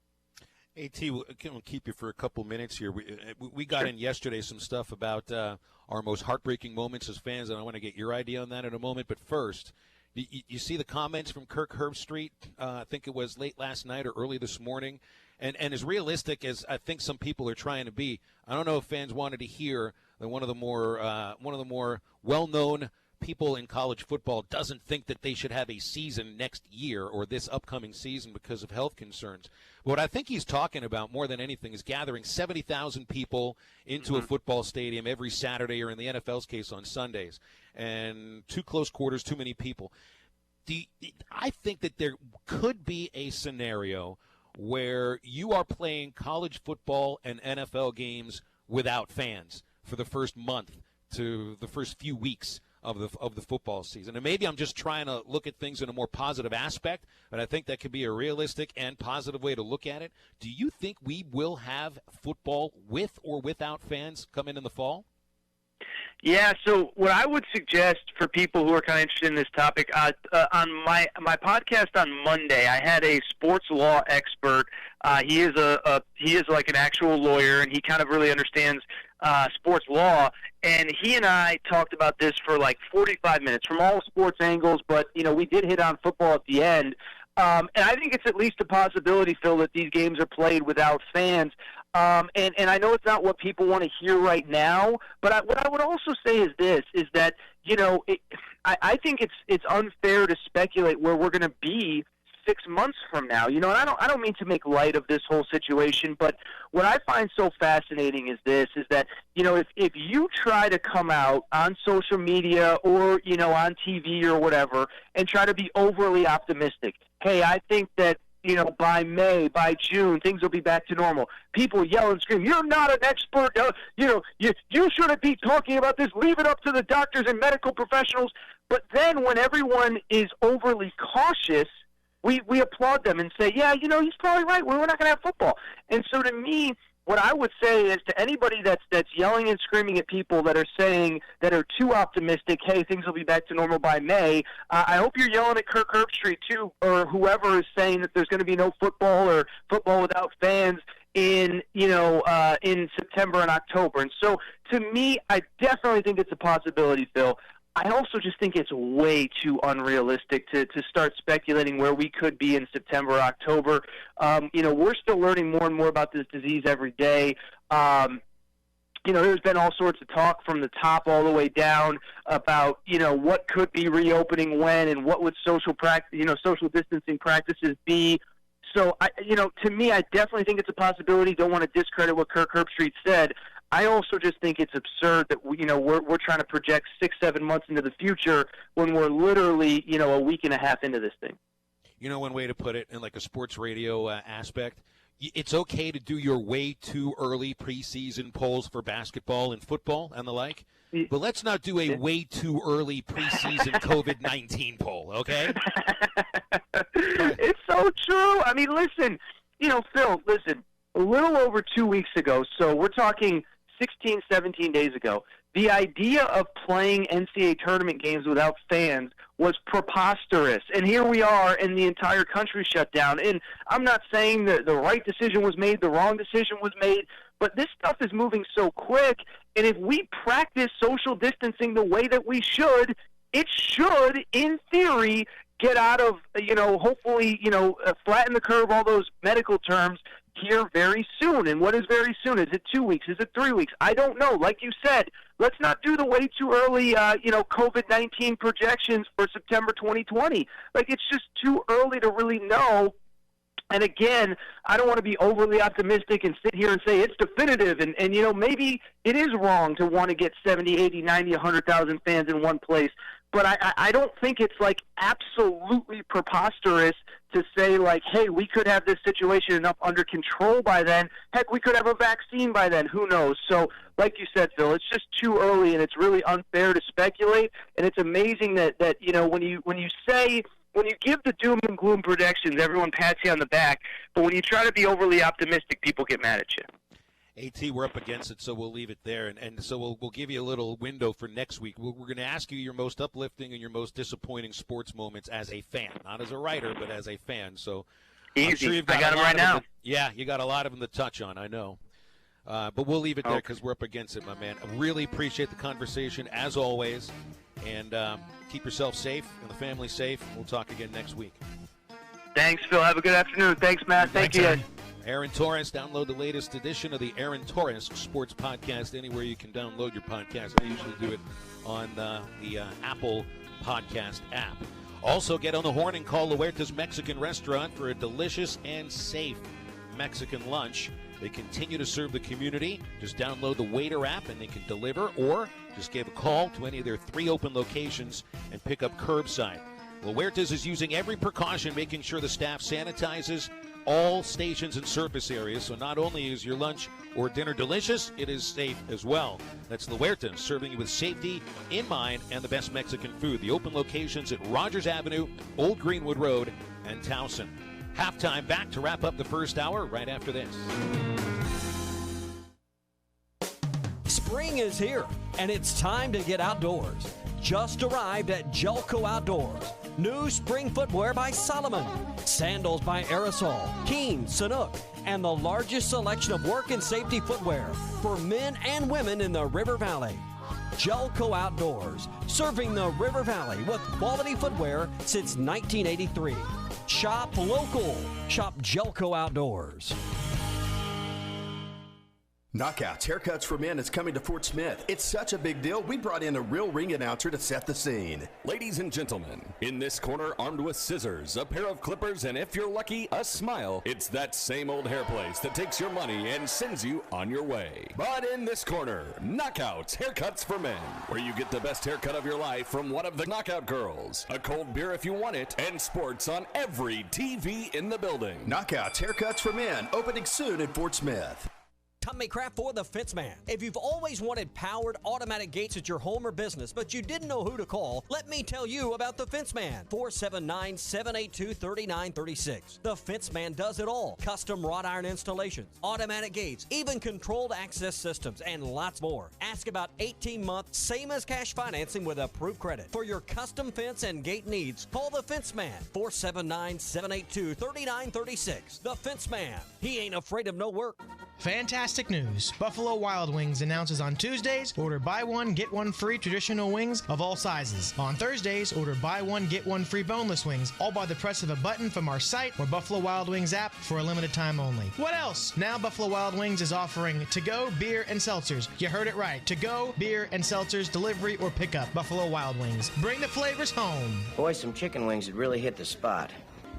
AT, we'll keep you for a couple minutes here. We got in yesterday some stuff about our most heartbreaking moments as fans, and I want to get your idea on that in a moment. But first, you see the comments from Kirk Herbstreit, I think it was late last night or early this morning, and as realistic as I think some people are trying to be, I don't know if fans wanted to hear that one of the more well-known people in college football doesn't think that they should have a season next year or this upcoming season because of health concerns. What I think he's talking about more than anything is gathering 70,000 people into a football stadium every Saturday, or in the NFL's case on Sundays, and too close quarters, too many people. I think that there could be a scenario where you are playing college football and NFL games without fans for the first month to the first few weeks of the football season. And maybe I'm just trying to look at things in a more positive aspect, but I think that could be a realistic and positive way to look at it. Do you think we will have football with or without fans come in the fall? Yeah, so what I would suggest for people who are kind of interested in this topic, on my podcast on Monday, I had a sports law expert. He is like an actual lawyer, and he kind of really understands sports law. And he and I talked about this for like 45 minutes from all sports angles, but we did hit on football at the end. And I think it's at least a possibility, Phil, that these games are played without fans. And I know it's not what people want to hear right now, but what I would also say is this, is that, I think it's unfair to speculate where we're going to be 6 months from now. And I don't mean to make light of this whole situation, but what I find so fascinating is that, if you try to come out on social media or, on TV or whatever and try to be overly optimistic, hey, I think that, by May, by June, things will be back to normal. People yell and scream, you're not an expert. You shouldn't be talking about this. Leave it up to the doctors and medical professionals. But then when everyone is overly cautious, we applaud them and say, yeah, he's probably right. We're not going to have football. And so to me, what I would say is to anybody that's yelling and screaming at people that are saying that are too optimistic, hey, things will be back to normal by May, I hope you're yelling at Kirk Herbstreit too, or whoever is saying that there's going to be no football or football without fans in September and October. And so to me, I definitely think it's a possibility, Phil. I also just think it's way too unrealistic to start speculating where we could be in September or October. We're still learning more and more about this disease every day. There's been all sorts of talk from the top all the way down about, what could be reopening when and what would social distancing practices be. So, to me, I definitely think it's a possibility. Don't want to discredit what Kirk Herbstreit said. I also just think it's absurd that we're trying to project 6-7 months into the future when we're literally a week and a half into this thing. One way to put it in like a sports radio aspect, it's okay to do your way too early preseason polls for basketball and football and the like, but let's not do a way too early preseason COVID-19 poll, okay? It's so true. I mean, listen, Phil, a little over 2 weeks ago, so we're talking 16, 17 days ago, the idea of playing NCAA tournament games without fans was preposterous. And here we are, and the entire country shut down. And I'm not saying that the right decision was made, the wrong decision was made, but this stuff is moving so quick. And if we practice social distancing the way that we should, it should, in theory, get out of, hopefully, flatten the curve, all those medical terms, here very soon. And what is very soon? Is it 2 weeks? Is it 3 weeks? I don't know. Like you said, let's not do the way too early, COVID-19 projections for September 2020. Like, it's just too early to really know. And again, I don't want to be overly optimistic and sit here and say it's definitive. And maybe it is wrong to want to get 70, 80, 90, 100,000 fans in one place. but I don't think it's like absolutely preposterous to say like, hey, we could have this situation enough under control by then. Heck, we could have a vaccine by then. Who knows? So, like you said, Phil, it's just too early, and it's really unfair to speculate. And it's amazing that you know when you give the doom and gloom predictions, everyone pats you on the back. But when you try to be overly optimistic, people get mad at you. AT, we're up against it, so we'll leave it there. And so we'll give you a little window for next week. We're going to ask you your most uplifting and your most disappointing sports moments as a fan. Not as a writer, but as a fan. So easy. I'm sure you've got I got them right now. Yeah, you got a lot of them to touch on, I know. But we'll leave it there because we're up against it, my man. I really appreciate the conversation, as always. And keep yourself safe and the family safe. We'll talk again next week. Thanks, Phil. Have a good afternoon. Thanks, Matt. Thank you. Aaron Torres, download the latest edition of the Aaron Torres Sports Podcast anywhere you can download your podcast. I usually do it on the Apple Podcast app. Also, get on the horn and call La Huerta's Mexican Restaurant for a delicious and safe Mexican lunch. They continue to serve the community. Just download the Waiter app and they can deliver, or just give a call to any of their 3 open locations and pick up curbside. La Huerta's is using every precaution, making sure the staff sanitizes all stations and surface areas, so not only is your lunch or dinner delicious, it is safe as well. That's La Huerta, serving you with safety in mind and the best Mexican food. The open locations at Rogers Avenue, Old Greenwood Road, and Towson. Halftime back to wrap up the first hour right after this. Spring is here, and it's time to get outdoors. Just arrived at Jelco Outdoors. New spring footwear by Salomon, sandals by Aerosol, Keen, Sanuk, and the largest selection of work and safety footwear for men and women in the River Valley. Jelco Outdoors, serving the River Valley with quality footwear since 1983. Shop local. Shop Jelco Outdoors. Knockouts Haircuts for Men is coming to Fort Smith. It's such a big deal, we brought in a real ring announcer to set the scene. Ladies and gentlemen, in this corner, armed with scissors, a pair of clippers, and if you're lucky, a smile, it's that same old hair place that takes your money and sends you on your way. But in this corner, Knockouts Haircuts for Men, where you get the best haircut of your life from one of the Knockout Girls, a cold beer if you want it, and sports on every TV in the building. Knockouts Haircuts for Men, opening soon in Fort Smith. Tommy Kraft for the Fence Man. If you've always wanted powered automatic gates at your home or business, but you didn't know who to call, let me tell you about the Fence Man. 479-782-3936. The Fence Man does it all. Custom wrought iron installations, automatic gates, even controlled access systems, and lots more. Ask about 18-month, same as cash financing with approved credit. For your custom fence and gate needs, call the Fence Man. 479-782-3936. The Fence Man. He ain't afraid of no work. Fantastic news. Buffalo Wild Wings announces on Tuesdays, order buy one, get one free traditional wings of all sizes. On Thursdays, order buy one, get one free boneless wings, all by the press of a button from our site or Buffalo Wild Wings app for a limited time only. What else? Now Buffalo Wild Wings is offering to-go beer and seltzers. You heard it right. To-go beer and seltzers, delivery or pickup. Buffalo Wild Wings. Bring the flavors home. Boy, some chicken wings would really hit the spot.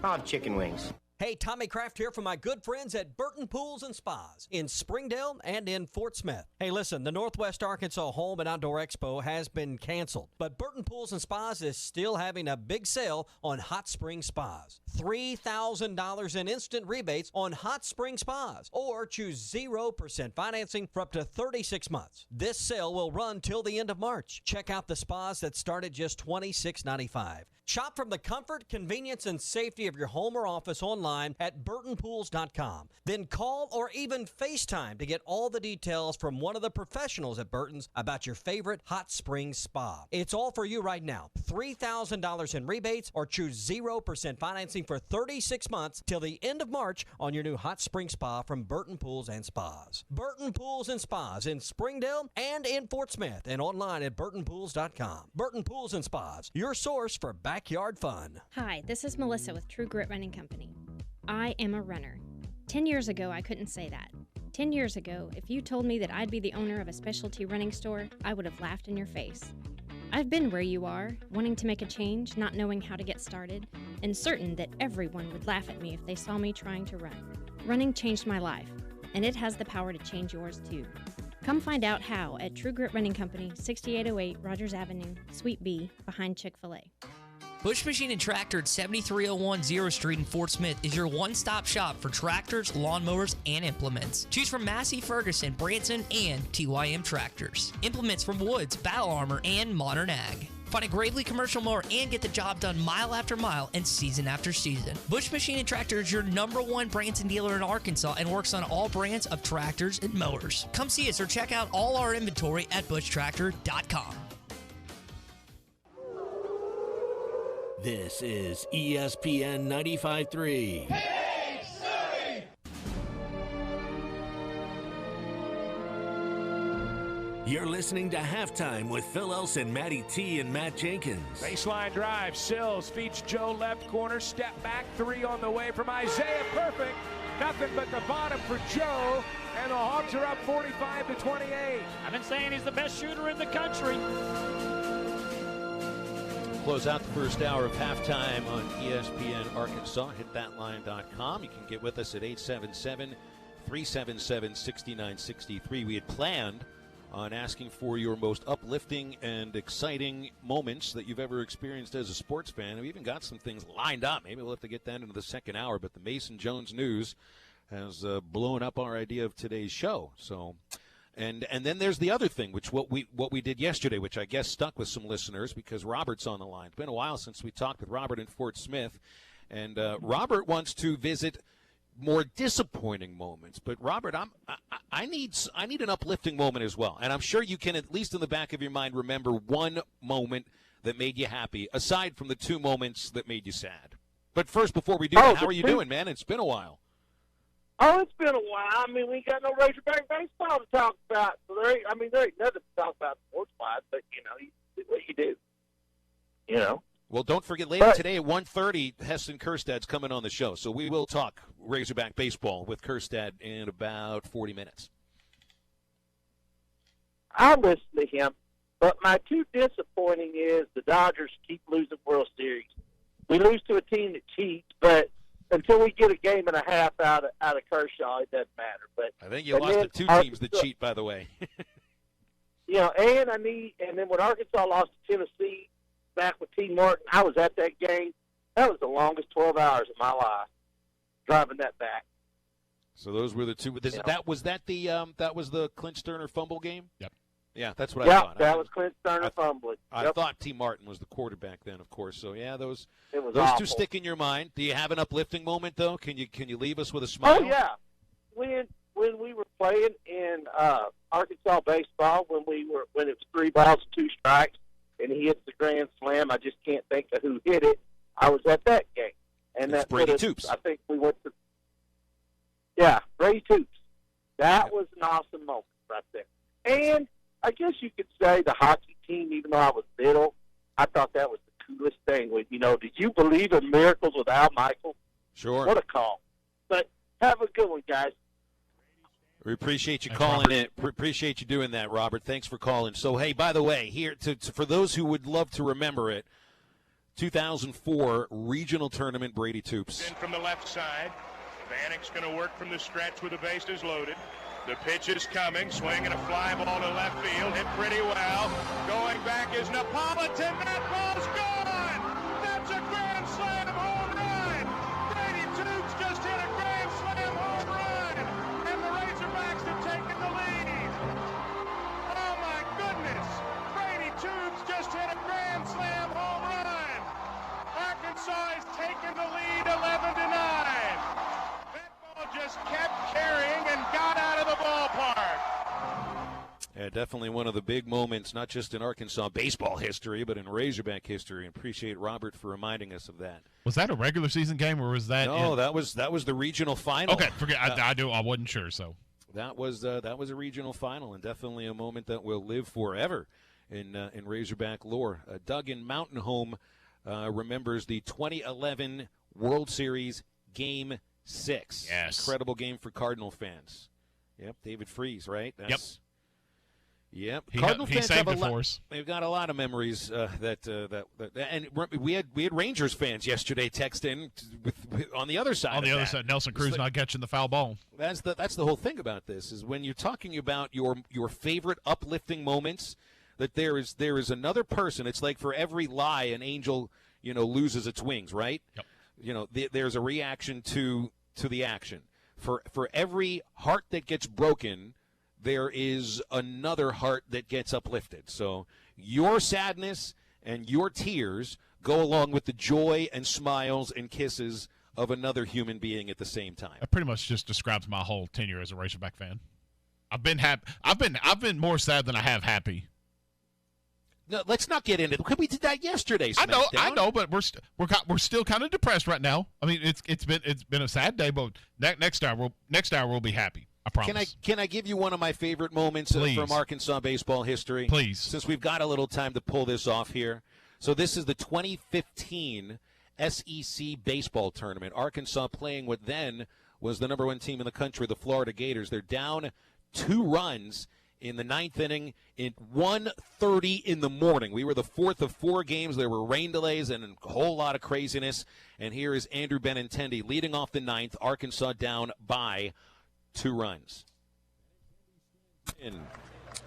Hot chicken wings. Hey, Tommy Kraft here from my good friends at Burton Pools and Spas in Springdale and in Fort Smith. Hey, listen, the Northwest Arkansas Home and Outdoor Expo has been canceled, but Burton Pools and Spas is still having a big sale on hot spring spas. $3,000 in instant rebates on hot spring spas, or choose 0% financing for up to 36 months. This sale will run till the end of March. Check out the spas that start at just $26.95. Shop from the comfort, convenience, and safety of your home or office online at burtonpools.com. Then call or even FaceTime to get all the details from one of the professionals at Burton's about your favorite hot spring spa. It's all for you right now. $3,000 in rebates, or choose 0% financing for 36 months till the end of March on your new hot spring spa from Burton Pools and Spas. Burton Pools and Spas in Springdale and in Fort Smith, and online at burtonpools.com. Burton Pools and Spas, your source for backyard fun. Hi, this is Melissa with True Grit Running Company. I am a runner. 10 years ago, I couldn't say that. 10 years ago, if you told me that I'd be the owner of a specialty running store, I would have laughed in your face. I've been where you are, wanting to make a change, not knowing how to get started, and certain that everyone would laugh at me if they saw me trying to run. Running changed my life, and it has the power to change yours too. Come find out how at True Grit Running Company, 6808 Rogers Avenue, Suite B, behind Chick-fil-A. Bush Machine and Tractor at 7301 0 Street in Fort Smith is your one-stop shop for tractors, lawnmowers, and implements. Choose from Massey Ferguson, Branson, and TYM tractors. Implements from Woods, Battle Armor, and Modern Ag. Find a Gravely commercial mower and get the job done mile after mile and season after season. Bush Machine and Tractor is your #1 Branson dealer in Arkansas and works on all brands of tractors and mowers. Come see us or check out all our inventory at bushtractor.com. This is ESPN 95.3. You're listening to Halftime with Phil Elson, Matty T, and Matt Jenkins. Baseline drive. Sills feeds Joe left corner. Step back. 3 on the way from Isaiah. Perfect. Nothing but the bottom for Joe. And the Hawks are up 45-28. I've been saying he's the best shooter in the country. Close out the first hour of Halftime on ESPN Arkansas. HitThatLine.com. You can get with us at 877-377-6963. We had planned on asking for your most uplifting and exciting moments that you've ever experienced as a sports fan. We even got some things lined up. Maybe we'll have to get that into the second hour, but the Mason Jones news has blown up our idea of today's show. So, and then there's the other thing, which what we did yesterday, which I guess stuck with some listeners because Robert's on the line. It's been a while since we talked with Robert in Fort Smith, and Robert wants to visit more disappointing moments. But Robert, I need an uplifting moment as well, and I'm sure you can, at least in the back of your mind, remember one moment that made you happy, aside from the 2 moments that made you sad. But first, before we do that, how are you doing, man? It's been a while. Oh, it's been a while. I mean, we ain't got no Razorback baseball to talk about. So there ain't nothing to talk about sports-wise, but, you know, you do what you do. You know? Well, don't forget, later today at 1:30, Heston Kjerstad's coming on the show. So we will talk Razorback baseball with Kjerstad in about 40 minutes. I'll listen to him. But my 2 disappointing is the Dodgers keep losing World Series. We lose to a team that cheats, but until we get a game and a half out of Kershaw, it doesn't matter. But I think you lost to 2 teams that cheat, by the way. You know, and then when Arkansas lost to Tennessee, back with T. Martin, I was at that game. That was the longest 12 hours of my life, driving that back. So those were the 2. That was the Clint Sterner fumble game? Yep. Yeah, that's what I thought. That was Clint Sterner fumbling. I thought T. Martin was the quarterback then, of course. So yeah, those awful. 2 stick in your mind. Do you have an uplifting moment though? Can you leave us with a smile? Oh yeah, when we were playing in Arkansas baseball, when it was 3 balls and 2 strikes, and he hits the grand slam. I just can't think of who hit it. I was at that game, and that's Brady Toops. I think we went to. Yeah, Brady Toops. That was an awesome moment right there. And I guess you could say the hockey team, even though I was little, I thought that was the coolest thing. Did you believe in miracles with Al Michaels? Sure. What a call. But have a good one, guys. We appreciate you calling in. Appreciate you doing that, Robert. Thanks for calling. So, hey, by the way, here for those who would love to remember it, 2004 regional tournament, Brady Toops. In from the left side. Vanek's going to work from the stretch with the bases loaded. The pitch is coming, swinging a fly ball to left field, hit pretty well. Going back is Napolitan. That ball's gone. That's a grand slam home run. Brady Toops just hit a grand slam home run, and the Razorbacks have taken the lead. Oh my goodness! Brady Toops just hit a grand slam home run. Arkansas has taken the lead, 11-9. Just kept carrying and got out of the ballpark. Yeah, definitely one of the big moments, not just in Arkansas baseball history, but in Razorback history. And appreciate Robert for reminding us of that. Was that a regular season game, or was that? No, that was the regional final. Okay, forget. I wasn't sure. So that was a regional final, and definitely a moment that will live forever in Razorback lore. Doug in Mountain Home remembers the 2011 World Series Game 6. Yes. Incredible game for Cardinal fans. Yep, David Freese, right? Yep, He Cardinal fans saved have it for us. They've got a lot of memories and we had Rangers fans yesterday text in on the other side. On the other side, Nelson Cruz not catching the foul ball. That's the whole thing about this is when you're talking about your favorite uplifting moments, that there is another person. It's like for every lie, an angel loses its wings, right? Yep. There's a reaction to the action. For every heart that gets broken, there is another heart that gets uplifted. So your sadness and your tears go along with the joy and smiles and kisses of another human being at the same time. That pretty much just describes my whole tenure as a Razorback fan. I've been happy. I've been more sad than I have happy. No, let's not get into it. We did that yesterday. I know, but we're still kind of depressed right now. I mean, it's been a sad day, but next hour we'll be happy. I promise. Can I give you one of my favorite moments from Arkansas baseball history? Please. Since we've got a little time to pull this off here. So this is the 2015 SEC baseball tournament. Arkansas playing what then was the number 1 team in the country, the Florida Gators. They're down 2 runs in the 9th inning at 1:30 in the morning. We were the 4th of 4 games. There were rain delays and a whole lot of craziness. And here is Andrew Benintendi leading off the 9th. Arkansas down by 2 runs.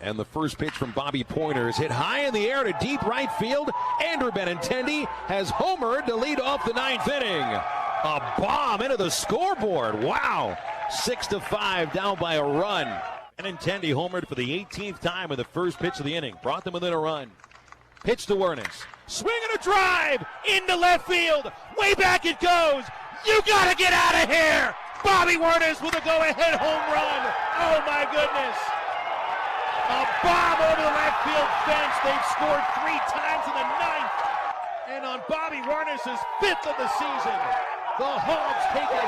And the first pitch from Bobby Pointer is hit high in the air to deep right field. Andrew Benintendi has homered to lead off the 9th inning. A bomb into the scoreboard. Wow. 6-5 down by a run. Benintendi homered for the 18th time in the first pitch of the inning. Brought them within a run. Pitch to Wernes. Swing and a drive into left field. Way back it goes. You got to get out of here. Bobby Wernes with a go-ahead home run. Oh, my goodness. A bomb over the left field fence. They've scored 3 times in the 9th. And on Bobby Wernes' 5th of the season, the Hogs take a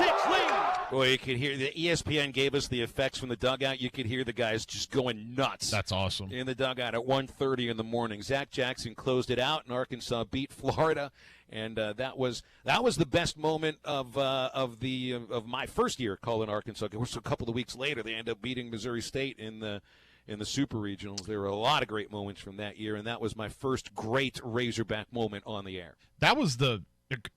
7-6 lead. Boy, you could hear the ESPN gave us the effects from the dugout. You could hear the guys just going nuts. That's awesome. In the dugout at 1:30 in the morning. Zach Jackson closed it out, and Arkansas beat Florida. And that was the best moment of my first year calling Arkansas. It was a couple of weeks later they ended up beating Missouri State in the Super Regionals. There were a lot of great moments from that year, and that was my first great Razorback moment on the air.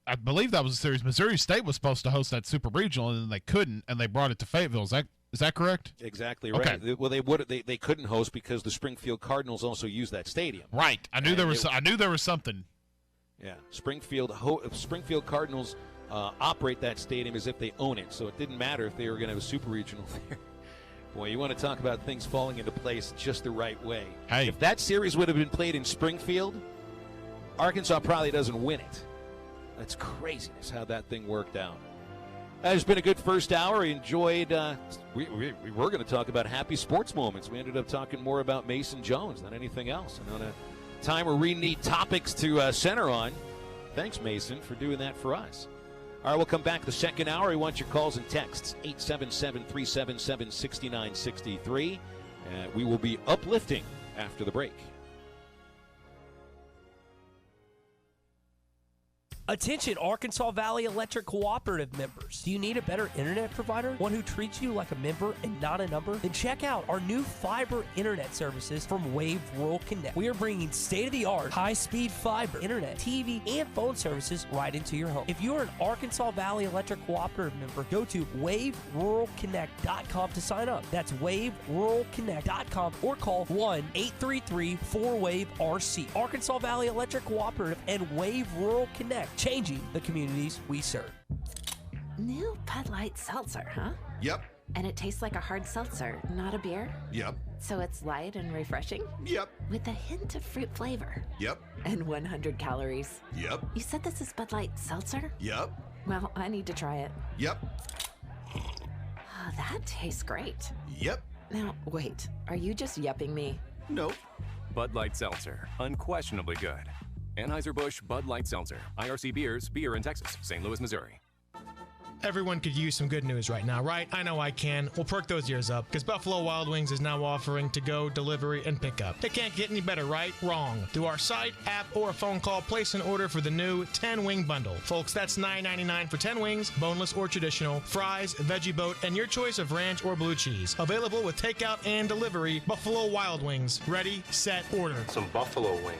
I believe that was the series. Missouri State was supposed to host that Super Regional, and then they couldn't, and they brought it to Fayetteville. Is that correct? Exactly right. Okay. Well, they couldn't host because the Springfield Cardinals also used that stadium. Right. I knew there was something. Yeah, Springfield Cardinals operate that stadium as if they own it, so it didn't matter if they were going to have a Super Regional there. Boy, you want to talk about things falling into place just the right way. Hey. If that series would have been played in Springfield, Arkansas probably doesn't win it. That's craziness how that thing worked out. It's been a good first hour. I enjoyed. We were going to talk about happy sports moments. We ended up talking more about Mason Jones than anything else. And on a time where we need topics to center on, thanks, Mason, for doing that for us. All right, we'll come back the second hour. We want your calls and texts, 877-377-6963. We will be uplifting after the break. Attention Arkansas Valley Electric Cooperative members. Do you need a better internet provider? One who treats you like a member and not a number? Then check out our new fiber internet services from Wave Rural Connect. We are bringing state-of-the-art, high-speed fiber, internet, TV, and phone services right into your home. If you are an Arkansas Valley Electric Cooperative member, go to waveruralconnect.com to sign up. That's waveruralconnect.com or call 1-833-4WAVE-RC. Arkansas Valley Electric Cooperative and Wave Rural Connect. Changing the communities we serve. New Bud Light Seltzer, huh? Yep. And it tastes like a hard seltzer, not a beer? Yep. So it's light and refreshing? Yep. With a hint of fruit flavor? Yep. And 100 calories? Yep. You said this is Bud Light Seltzer? Yep. Well, I need to try it. Yep. Oh, that tastes great. Yep. Now, wait, are you just yupping me? Nope. Bud Light Seltzer, unquestionably Anheuser-Busch Bud Light Seltzer, IRC Beers, beer in Texas, St. Louis, Missouri. Everyone could use some good news right now, right? I know I can. Well, perk those ears up, because Buffalo Wild Wings is now offering to-go, delivery, and pickup. It can't get any better, right? Wrong. Through our site, app, or a phone call, place an order for the new 10-wing bundle. Folks, that's $9.99 for 10 wings, boneless or traditional, fries, veggie boat, and your choice of ranch or blue cheese. Available with takeout and delivery. Buffalo Wild Wings. Ready, set, order. Some buffalo wings.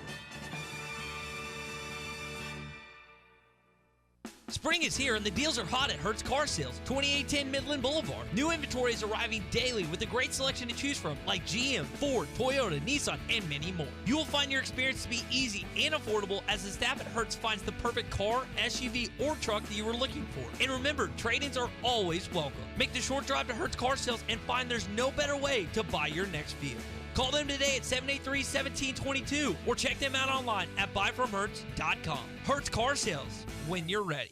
Spring is here and the deals are hot at Hertz Car Sales, 2810 Midland Boulevard. New inventory is arriving daily with a great selection to choose from, like GM, Ford, Toyota, Nissan, and many more. You will find your experience to be easy and affordable as the staff at Hertz finds the perfect car, SUV, or truck that you were looking for. And remember, trade-ins are always welcome. Make the short drive to Hertz Car Sales and find there's no better way to buy your next vehicle. Call them today at 783-1722 or check them out online at buyfromhertz.com. Hertz Car Sales, when you're ready.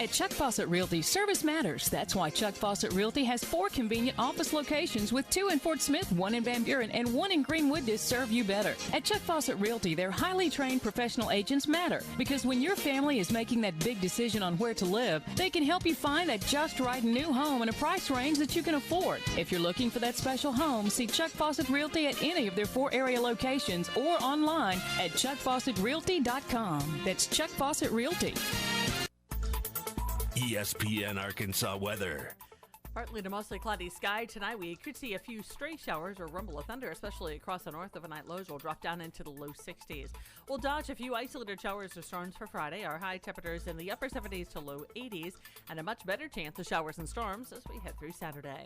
At Chuck Fawcett Realty, service matters. That's why Chuck Fawcett Realty has 4 convenient office locations with 2 in Fort Smith, 1 in Van Buren, and 1 in Greenwood to serve you better. At Chuck Fawcett Realty, their highly trained professional agents matter because when your family is making that big decision on where to live, they can help you find that just right new home in a price range that you can afford. If you're looking for that special home, see Chuck Fawcett Realty at any of their 4 area locations or online at chuckfawcettrealty.com. That's Chuck Fawcett Realty. ESPN Arkansas weather. Partly to mostly cloudy sky tonight. We could see a few stray showers or rumble of thunder, especially across the north. Overnight lows will drop down into the low 60s. We'll dodge a few isolated showers or storms for Friday. Our high temperatures in the upper 70s to low 80s, and a much better chance of showers and storms as we head through Saturday.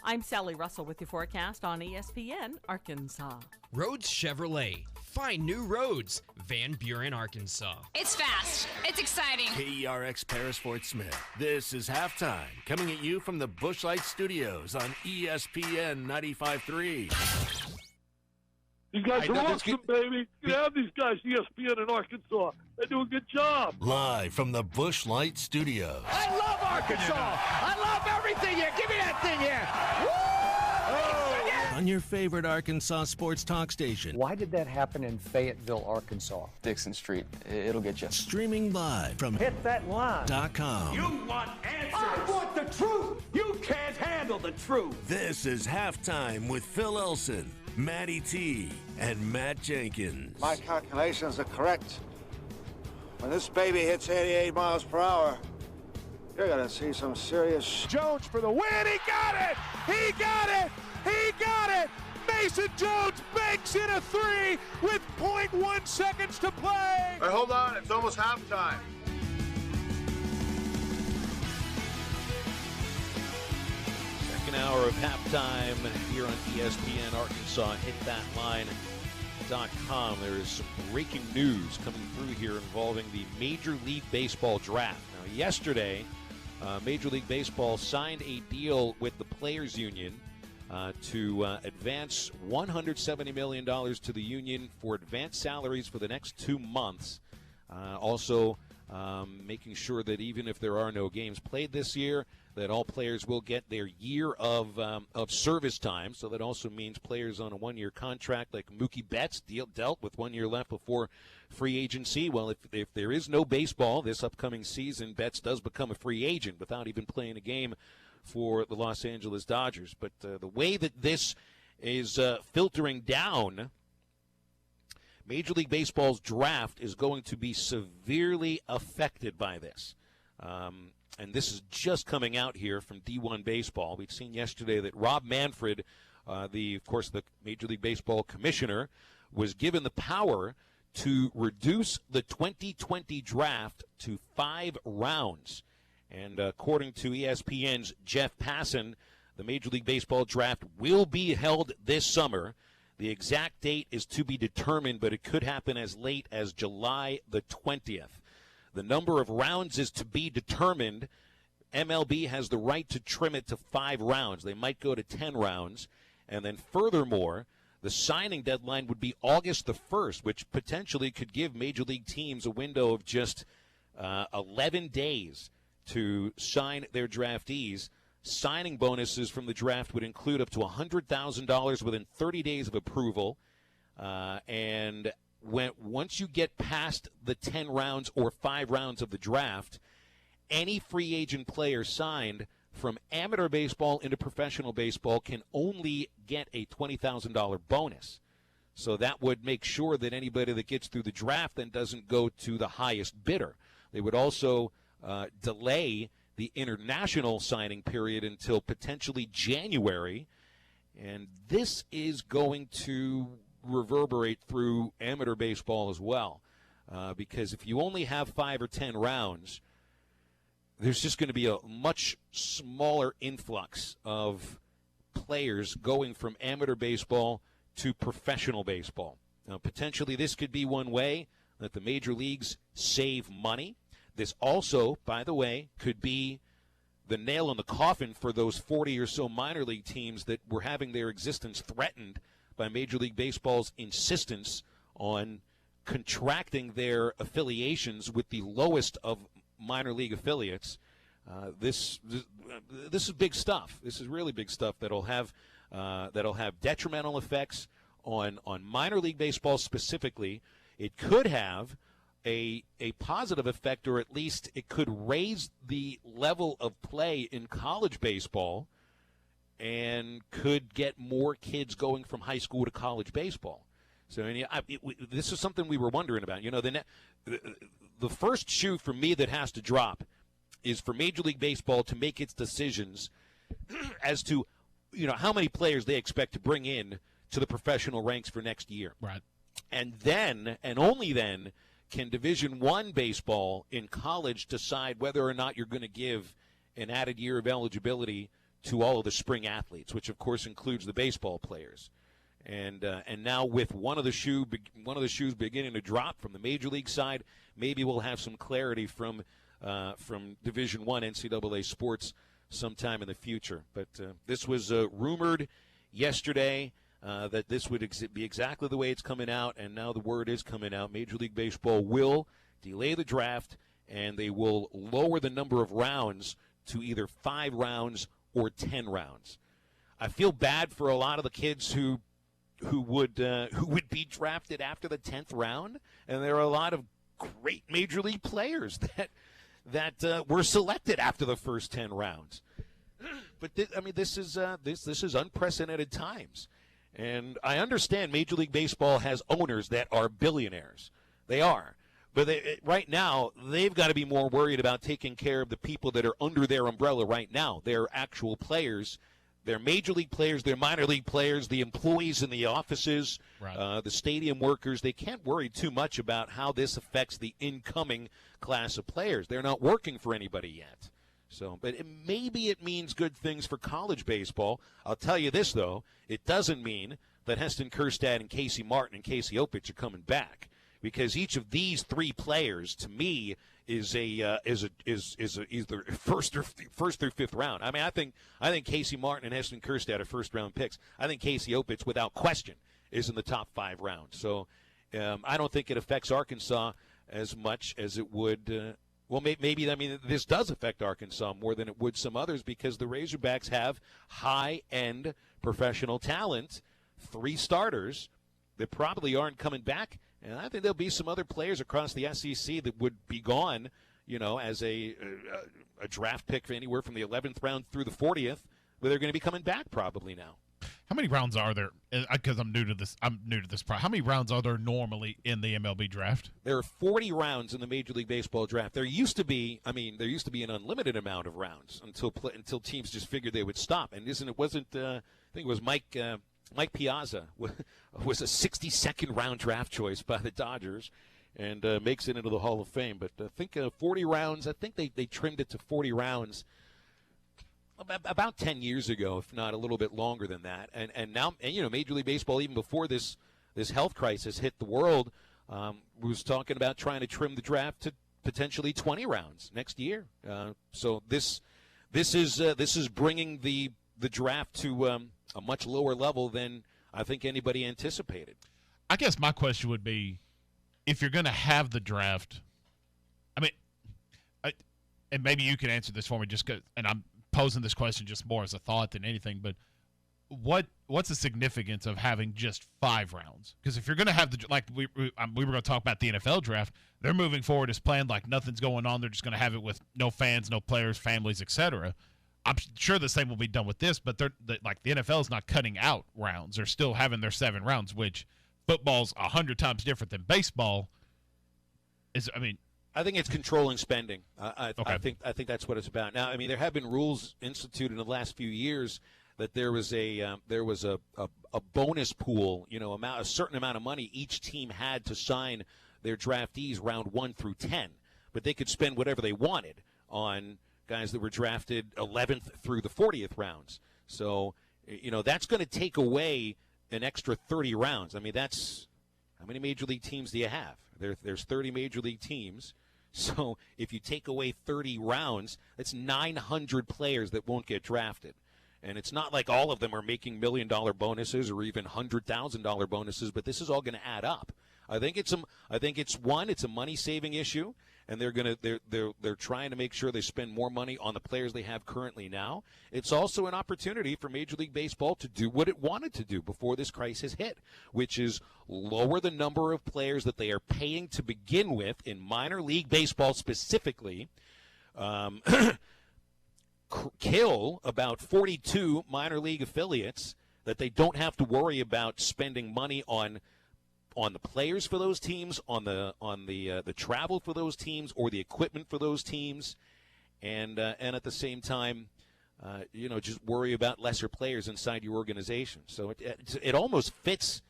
I'm Sally Russell with your forecast on ESPN Arkansas. Rhodes Chevrolet. Find new roads. Van Buren, Arkansas. It's fast. It's exciting. KERX Paris Fort Smith. This is halftime. Coming at you from the Busch Light Studios on ESPN 95.3. You guys are awesome, baby. You have these guys, ESPN in Arkansas. They do a good job. Live from the Busch Light Studios. I love Arkansas. I love everything here. Give me that thing here. Woo! On your favorite Arkansas sports talk station. Why did that happen in Fayetteville, Arkansas? Dixon Street. It'll get you. Streaming live from Hit that line. .com. You want answers. I want the truth. You can't handle the truth. This is Halftime with Phil Elson, Matty T, and Matt Jenkins. My calculations are correct. When this baby hits 88 miles per hour, you're going to see some serious... Jones for the win. He got it. He got it. He got it! Mason Jones banks in a 3 with 0.1 seconds to play! All right, hold on, it's almost halftime. Second hour of halftime here on ESPN Arkansas. HitThatLine.com. There is some breaking news coming through here involving the Major League Baseball draft. Now, yesterday, Major League Baseball signed a deal with the Players Union to advance $170 million to the union for advanced salaries for the next 2 months. Also, making sure that even if there are no games played this year, that all players will get their year of service time. So that also means players on a 1-year contract like Mookie Betts dealt with 1 year left before free agency. Well, if there is no baseball this upcoming season, Betts does become a free agent without even playing a game for the Los Angeles Dodgers. But the way that this is filtering down, Major League Baseball's draft is going to be severely affected by this. And this is just coming out here from D1 Baseball. We've seen yesterday that Rob Manfred, of course, the Major League Baseball commissioner, was given the power to reduce the 2020 draft to 5 rounds. And according to ESPN's Jeff Passan, the Major League Baseball draft will be held this summer. The exact date is to be determined, but it could happen as late as July the 20th. The number of rounds is to be determined. MLB has the right to trim it to 5 rounds. They might go to 10 rounds. And then furthermore, the signing deadline would be August the 1st, which potentially could give Major League teams a window of just 11 days to sign their draftees. Signing bonuses from the draft would include up to $100,000 within 30 days of approval. And once you get past the 10 rounds or 5 rounds of the draft, any free agent player signed from amateur baseball into professional baseball can only get a $20,000 bonus. So that would make sure that anybody that gets through the draft then doesn't go to the highest bidder. They would also delay the international signing period until potentially January. And this is going to reverberate through amateur baseball as well. Because if you only have 5 or 10 rounds, there's just going to be a much smaller influx of players going from amateur baseball to professional baseball. Now, potentially this could be one way that the major leagues save money. This also, by the way, could be the nail in the coffin for those 40 or so minor league teams that were having their existence threatened by Major League Baseball's insistence on contracting their affiliations with the lowest of minor league affiliates. This is big stuff. This is really big stuff that'll have detrimental effects on minor league baseball specifically. It could have a positive effect, or at least it could raise the level of play in college baseball and could get more kids going from high school to college baseball. So this is something we were wondering about. You know, the first shoe for me that has to drop is for Major League Baseball to make its decisions as to, you know, how many players they expect to bring in to the professional ranks for next year. Right. And then, and only then, can Division I baseball in college decide whether or not you're going to give an added year of eligibility to all of the spring athletes, which of course includes the baseball players. And now with one of the shoes beginning to drop from the major league side, maybe we'll have some clarity from Division I NCAA sports sometime in the future. But this was rumored yesterday that this would be exactly the way it's coming out, and now the word is coming out. Major League Baseball will delay the draft, and they will lower the number of rounds to either 5 rounds or 10 rounds. I feel bad for a lot of the kids who would be drafted after the 10th round, and there are a lot of great major league players that were selected after the first 10 rounds. But this is unprecedented times, and I understand Major League Baseball has owners that are billionaires. They are. But right now, they've got to be more worried about taking care of the people that are under their umbrella right now. They're actual players. They're major league players. They're minor league players. The employees in the offices, right. The stadium workers. They can't worry too much about how this affects the incoming class of players. They're not working for anybody yet. So, but maybe it means good things for college baseball. I'll tell you this, though. It doesn't mean that Heston Kjerstad and Casey Martin and Casey Opitz are coming back. Because each of these 3 players, to me, is either first through fifth round. I mean, I think Casey Martin and Heston Kjerstad are first-round picks. I think Casey Opitz, without question, is in the top 5 rounds. So I don't think it affects Arkansas as much as it would. Maybe this does affect Arkansas more than it would some others because the Razorbacks have high-end professional talent, 3 starters that probably aren't coming back. And I think there'll be some other players across the SEC that would be gone, you know, as a draft pick for anywhere from the 11th round through the 40th, but they're going to be coming back probably now. How many rounds are there? Because I'm new to this. How many rounds are there normally in the MLB draft? There are 40 rounds in the Major League Baseball draft. There used to be an unlimited amount of rounds until teams just figured they would stop. And I think it was Mike Piazza was a 62nd round draft choice by the Dodgers and makes it into the Hall of Fame. But I think 40 rounds, I think they trimmed it to 40 rounds about 10 years ago, if not a little bit longer than that. And now, you know, Major League Baseball, even before this health crisis hit the world, was talking about trying to trim the draft to potentially 20 rounds next year. So this is bringing the draft to a much lower level than I think anybody anticipated. I guess my question would be, if you're going to have the draft, and maybe you can answer this for me, and I'm posing this question just more as a thought than anything, but what's the significance of having just 5 rounds? Because if you're going to have we were going to talk about the NFL draft, they're moving forward as planned, like nothing's going on. They're just going to have it with no fans, no players, families, etc. I'm sure the same will be done with this, but the NFL is not cutting out rounds. They're still having their 7 rounds, which football's 100 times different than baseball. I think it's controlling spending. I think that's what it's about. Now, I mean, there have been rules instituted in the last few years that there was a bonus pool, a certain amount of money each team had to sign their draftees round 1 through 10, but they could spend whatever they wanted on guys that were drafted 11th through the 40th rounds. So, that's going to take away an extra 30 rounds. I mean, that's how many major league teams do you have? There's 30 major league teams. So if you take away 30 rounds, that's 900 players that won't get drafted. And it's not like all of them are making $1 million bonuses or even $100,000 bonuses, but this is all going to add up. I think it's a money-saving issue, and they're trying to make sure they spend more money on the players they have currently now. It's also an opportunity for Major League Baseball to do what it wanted to do before this crisis hit, which is lower the number of players that they are paying to begin with in minor league baseball specifically. Kill about 42 minor league affiliates that they don't have to worry about spending money on the players for those teams, on the travel for those teams, or the equipment for those teams, and at the same time, just worry about lesser players inside your organization. So it almost fits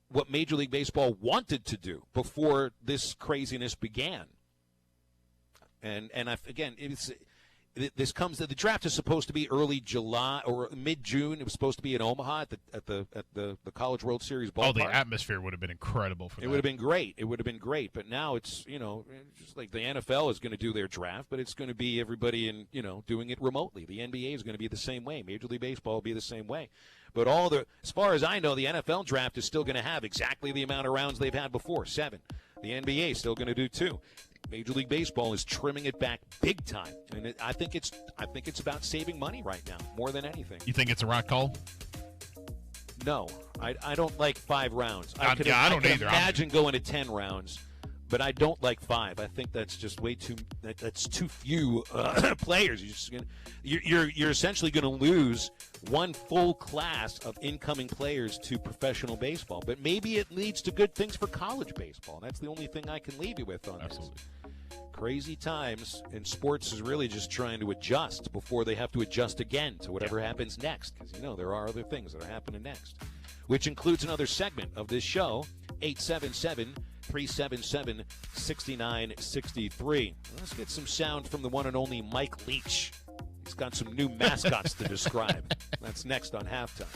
what Major League Baseball wanted to do before this craziness began. And the draft is supposed to be early July or mid-June. It was supposed to be in Omaha at the College World Series ballpark. Oh, the atmosphere would have been incredible for that. It would have been great. It would have been great. But now it's, just like the NFL is going to do their draft, but it's going to be everybody doing it remotely. The NBA is going to be the same way. Major League Baseball will be the same way. But as far as I know, the NFL draft is still going to have exactly the amount of rounds they've had before, 7. The NBA is still going to do 2. Major League Baseball is trimming it back big time, and I think it's about saving money right now more than anything. You think it's a right call? No, I don't like 5 rounds. I don't either. Imagine going to 10 rounds, but I don't like 5. I think that's just way too. That's too few players. You're essentially going to lose one full class of incoming players to professional baseball. But maybe it leads to good things for college baseball. That's the only thing I can leave you with on this. Crazy times, and sports is really just trying to adjust before they have to adjust again to whatever happens next, because there are other things that are happening next, which includes another segment of this show, 877-377-6963. Let's get some sound from the one and only Mike Leach. He's got some new mascots to describe. That's next on Halftime.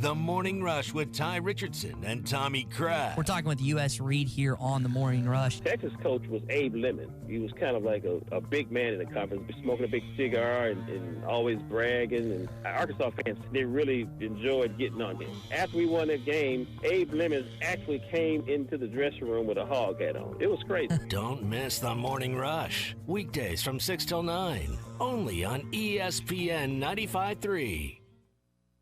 The Morning Rush with Ty Richardson and Tommy Kraft. We're talking with U.S. Reed here on the Morning Rush. Texas coach was Abe Lemon. He was kind of like a big man in the conference, smoking a big cigar and always bragging. And Arkansas fans, they really enjoyed getting on him. After we won that game, Abe Lemon actually came into the dressing room with a hog hat on. It was crazy. Don't miss the Morning Rush. Weekdays from 6 till 9. Only on ESPN 95.3.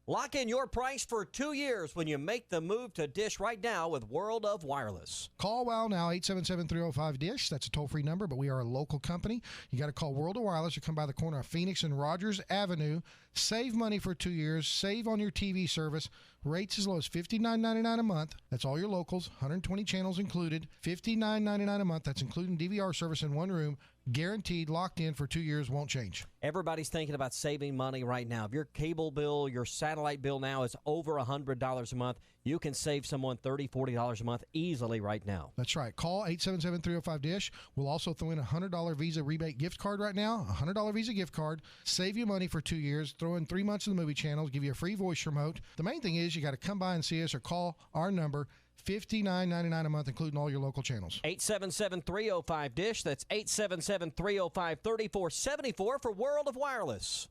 Lock in your price for 2 years when you make the move to Dish right now with World of Wireless. Call WOW now, 877-305-DISH. That's a toll-free number, but we are a local company. You got to call World of Wireless. You come by the corner of Phoenix and Rogers Avenue. Save money for 2 years. Save on your TV service. Rates as low as $59.99 a month. That's all your locals. 120 channels included. $59.99 a month. That's including DVR service in one room. Guaranteed, locked in for 2 years, won't change. Everybody's thinking about saving money right now. If your cable bill, your satellite bill now is over $100 a month, you can save someone $30, $40 a month easily right now. That's right. Call 877-305-DISH. We'll also throw in a $100 Visa rebate gift card right now, a $100 Visa gift card. Save you money for 2 years. Throw in 3 months of the movie channels, give you a free voice remote. The main thing is you got to come by and see us or call our number, $59.99 a month, including all your local channels. 877-305-DISH. That's 877-305-3474 for World of Wireless.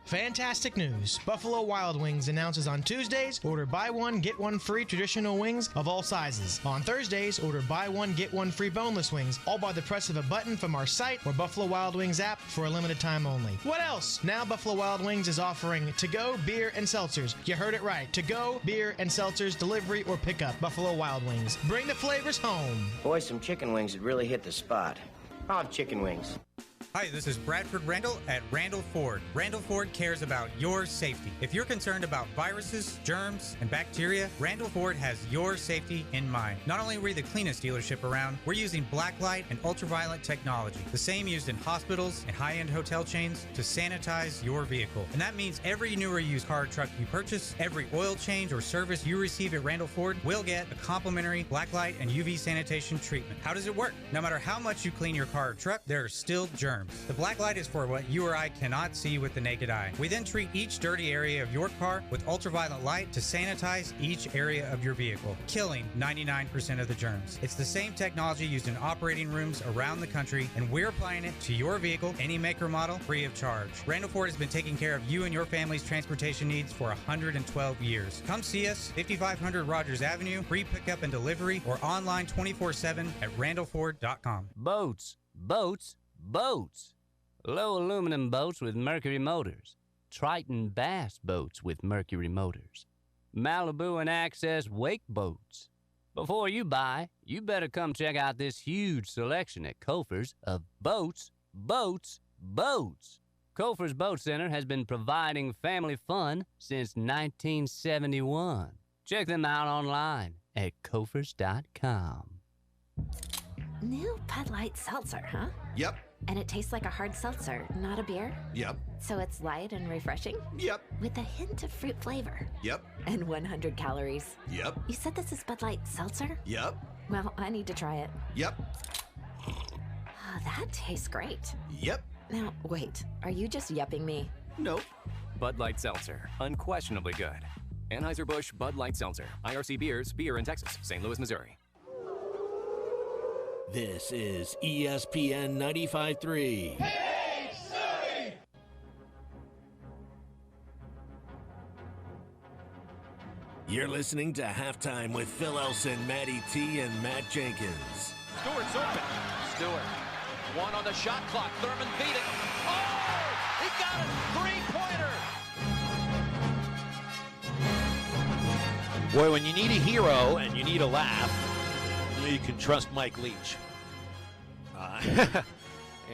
Fantastic news. Buffalo Wild Wings announces on Tuesdays, order buy one, get one free traditional wings of all sizes. On Thursdays, order buy one, get one free boneless wings, all by the press of a button from our site or Buffalo Wild Wings app for a limited time only. What else? Now Buffalo Wild Wings is offering to-go beer and seltzers. You heard it right. To-go beer and seltzers, delivery or pickup. Buffalo Wild Wings. Bring the flavors home. Boy, some chicken wings would really hit the spot. I'll have chicken wings. Hi, this is Bradford Randall at Randall Ford. Randall Ford cares about your safety. If you're concerned about viruses, germs, and bacteria, Randall Ford has your safety in mind. Not only are we the cleanest dealership around, we're using blacklight and ultraviolet technology, the same used in hospitals and high-end hotel chains to sanitize your vehicle. And that means every new or used car or truck you purchase, every oil change or service you receive at Randall Ford will get a complimentary blacklight and UV sanitation treatment. How does it work? No matter how much you clean your car or truck, there are still germs. The black light is for what you or I cannot see with the naked eye. We then treat each dirty area of your car with ultraviolet light to sanitize each area of your vehicle, killing 99% of the germs. It's the same technology used in operating rooms around the country, and we're applying it to your vehicle, any make or model, free of charge. Randall Ford has been taking care of you and your family's transportation needs for 112 years. Come see us, 5500 Rogers Avenue, free pickup and delivery, or online 24/7 at randallford.com. Boats. Low aluminum boats with Mercury motors. Triton Bass boats with Mercury motors. Malibu and Access wake boats. Before you buy, you better come check out this huge selection at Kofer's of boats. Kofer's Boat Center has been providing family fun since 1971. Check them out online at Kofers.com. New Bud Light Seltzer, huh? Yep. And it tastes like a hard seltzer, not a beer? Yep. So it's light and refreshing? Yep. With a hint of fruit flavor? Yep. And 100 calories? Yep. You said this is Bud Light Seltzer? Yep. Well, I need to try it. Yep. Oh, that tastes great. Yep. Now, wait, are you just yupping me? Nope. Bud Light Seltzer, unquestionably good. Anheuser-Busch Bud Light Seltzer, IRC Beers, beer in Texas, St. Louis, Missouri. This is ESPN 95.3. Hey, Sully! You're listening to Halftime with Phil Elson, Matty T, and Matt Jenkins. Stewart's open. Stewart. One on the shot clock. Thurman beat it. Oh! He got it! Three-pointer! Boy, when you need a hero and you need a laugh, you can trust Mike Leach.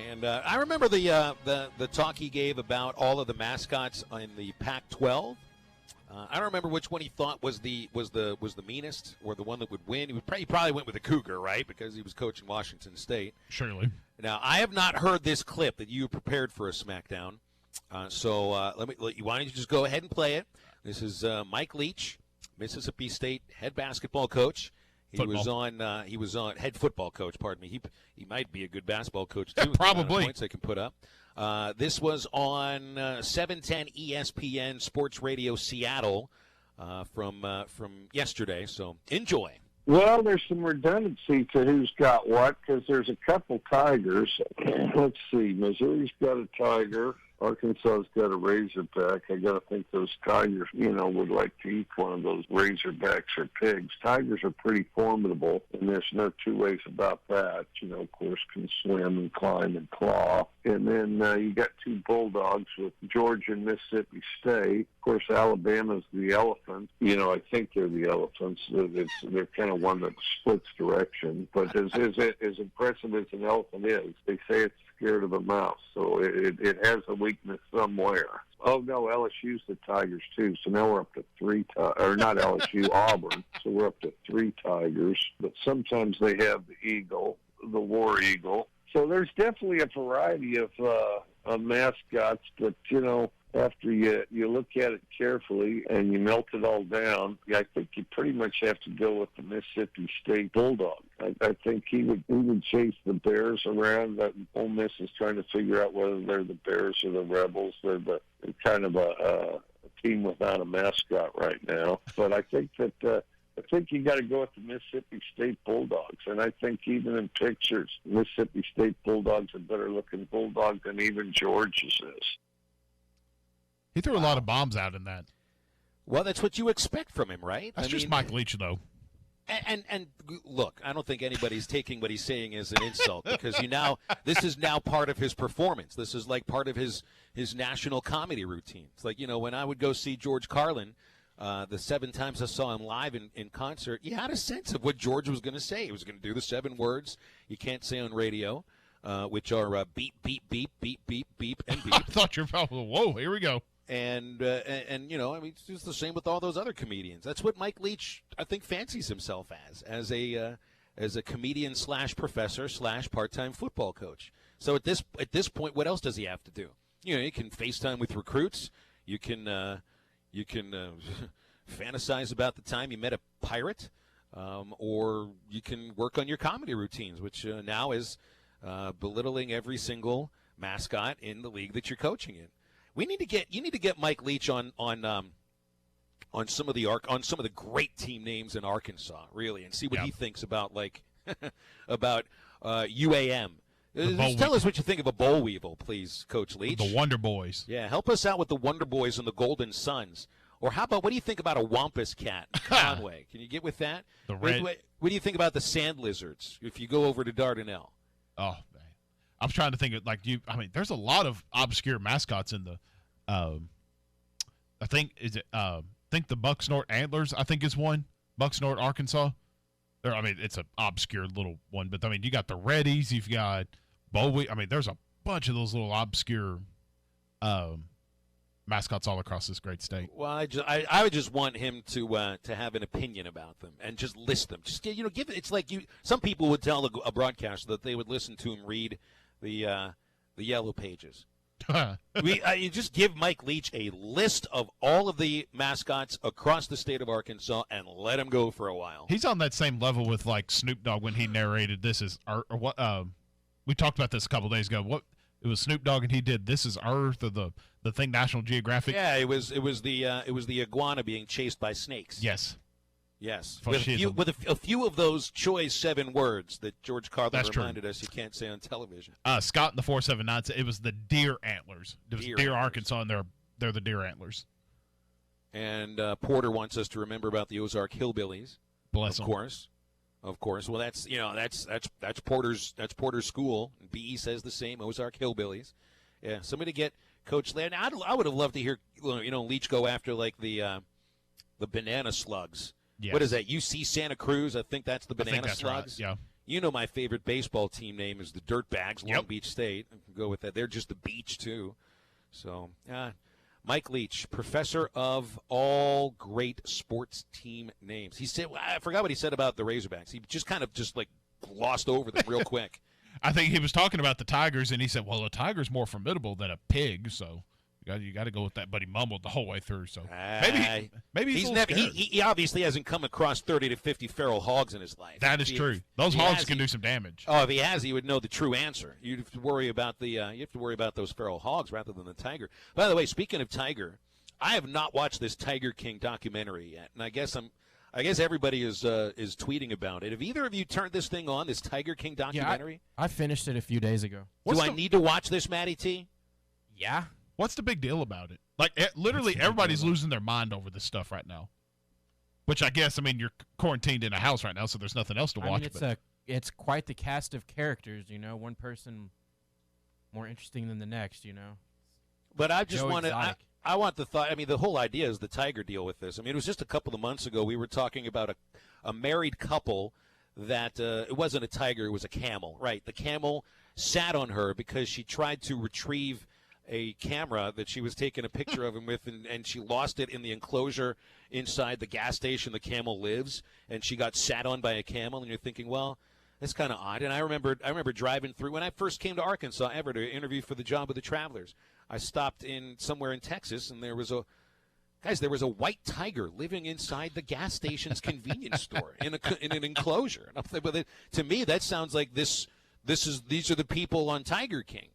And I remember the talk he gave about all of the mascots in the Pac-12. I don't remember which one he thought was the meanest or the one that would win. He probably went with the Cougar, right? Because he was coaching Washington State. Surely. Now, I have not heard this clip that you prepared for a SmackDown. So why don't you just go ahead and play it? This is Mike Leach, Mississippi State head basketball coach. He was on head football coach. Pardon me. He might be a good basketball coach too. Probably. Points they can put up. This was on 710 ESPN Sports Radio Seattle from yesterday. So enjoy. Well, there's some redundancy to who's got what because there's a couple Tigers. Let's see. Missouri's got a Tiger. Arkansas's got a Razorback. I got to think those Tigers, would like to eat one of those Razorbacks or pigs. Tigers are pretty formidable, and there's no two ways about that. Of course, can swim and climb and claw. And then you got two Bulldogs with Georgia and Mississippi State. Of course, Alabama's the Elephant. I think they're the Elephants. They're kind of one that splits direction. But as impressive as an elephant is, they say it's scared of a mouse, so it has a weakness somewhere. Oh, no, LSU's the Tigers, too, so now we're up to three or not LSU, Auburn, so we're up to three Tigers. But sometimes they have the Eagle, the War Eagle. So there's definitely a variety of mascots, but, after you look at it carefully and you melt it all down, I think you pretty much have to go with the Mississippi State Bulldog. I think he would chase the Bears around. That Ole Miss is trying to figure out whether they're the Bears or the Rebels. They're kind of a team without a mascot right now. But I think that you got to go with the Mississippi State Bulldogs. And I think even in pictures, Mississippi State Bulldogs are better looking Bulldog than even Georgia's is. He threw a lot of bombs out in that. Well, that's what you expect from him, right? That's just Mike Leach, though. And look, I don't think anybody's taking what he's saying as an insult because this is now part of his performance. This is like part of his national comedy routine. It's like, when I would go see George Carlin, the 7 times I saw him live in concert, you had a sense of what George was going to say. He was going to do the 7 words you can't say on radio, which are beep, beep, beep, beep, beep, beep, and beep. I thought you were probably, whoa, here we go. And it's just the same with all those other comedians. That's what Mike Leach, I think, fancies himself as a comedian / professor / part-time football coach. So at this point, what else does he have to do? You can FaceTime with recruits. You can fantasize about the time you met a pirate, or you can work on your comedy routines, which now is belittling every single mascot in the league that you're coaching in. You need to get Mike Leach on some of the great team names in Arkansas, really, and see what he thinks about about UAM. Tell us what you think of a boll weevil, please, Coach Leach. The Wonder Boys. Yeah, help us out with the Wonder Boys and the Golden Suns. Or how about, what do you think about a Wampus cat in Conway? Can you get with that? What do you think about the Sand Lizards if you go over to Dardanelle? Oh, man. I'm trying to think of, there's a lot of obscure mascots in the, I think the Bucksnort Antlers, I think is one. Bucksnort, Arkansas. It's an obscure little one, but, you got the Reddies, you've got Bowie. There's a bunch of those little obscure mascots all across this great state. Well, I would just want him to have an opinion about them and just list them. Just give it. It's like some people would tell a broadcaster that they would listen to him read the Yellow Pages. You just give Mike Leach a list of all of the mascots across the state of Arkansas and let him go for a while. He's on that same level with Snoop Dogg when he narrated "This Is Earth." Or what? We talked about this a couple days ago. What? It was Snoop Dogg and he did "This Is Earth" or the thing National Geographic. Yeah, it was the iguana being chased by snakes. Yes. Yes, with a few of those choice 7 words that George Carlin reminded us you can't say on television. Scott in the 479 said it was the Deer Antlers. It was Deer Arkansas, and they're the Deer Antlers. And Porter wants us to remember about the Ozark Hillbillies. Bless of them. Of course. Well, that's Porter's school. BE says the same. Ozark Hillbillies. Yeah, somebody get Coach Laird. I would have loved to hear Leach go after the banana slugs. Yes. What is that? UC Santa Cruz? I think that's the Banana Slugs. Right. Yeah. My favorite baseball team name is the Dirtbags, Long Beach State. I can go with that. They're just the beach, too. So, Mike Leach, professor of all great sports team names. He said, I forgot what he said about the Razorbacks. He just kind of glossed over them real quick. I think he was talking about the Tigers, and he said, well, a tiger's more formidable than a pig, so you got to go with that. But he mumbled the whole way through, so maybe he's never. He obviously hasn't come across 30 to 50 feral hogs in his life. That is true. Those hogs can do some damage. Oh, if he has, he would know the true answer. You have to worry about those feral hogs rather than the tiger. By the way, speaking of tiger, I have not watched this Tiger King documentary yet, and I guess everybody is tweeting about it. Have either of you turned this thing on, this Tiger King documentary? Yeah, I finished it a few days ago. Do I need to watch this, Matty T? Yeah. What's the big deal about it? Literally, everybody's losing their mind over this stuff right now. Which I guess, you're quarantined in a house right now, so there's nothing else to watch. It's quite the cast of characters, one person more interesting than the next, But I just want to. I want the thought. The whole idea is the tiger deal with this. It was just a couple of months ago we were talking about a married couple that it wasn't a tiger, it was a camel. Right, the camel sat on her because she tried to retrieve a camera that she was taking a picture of him with, and she lost it in the enclosure inside the gas station the camel lives, and she got sat on by a camel, and you're thinking, well, that's kind of odd. And I remember driving through, when I first came to Arkansas ever to interview for the job with the Travelers, I stopped in somewhere in Texas, and there was a white tiger living inside the gas station's convenience store in an enclosure. And I'm thinking, well, to me, that sounds like these are the people on Tiger King.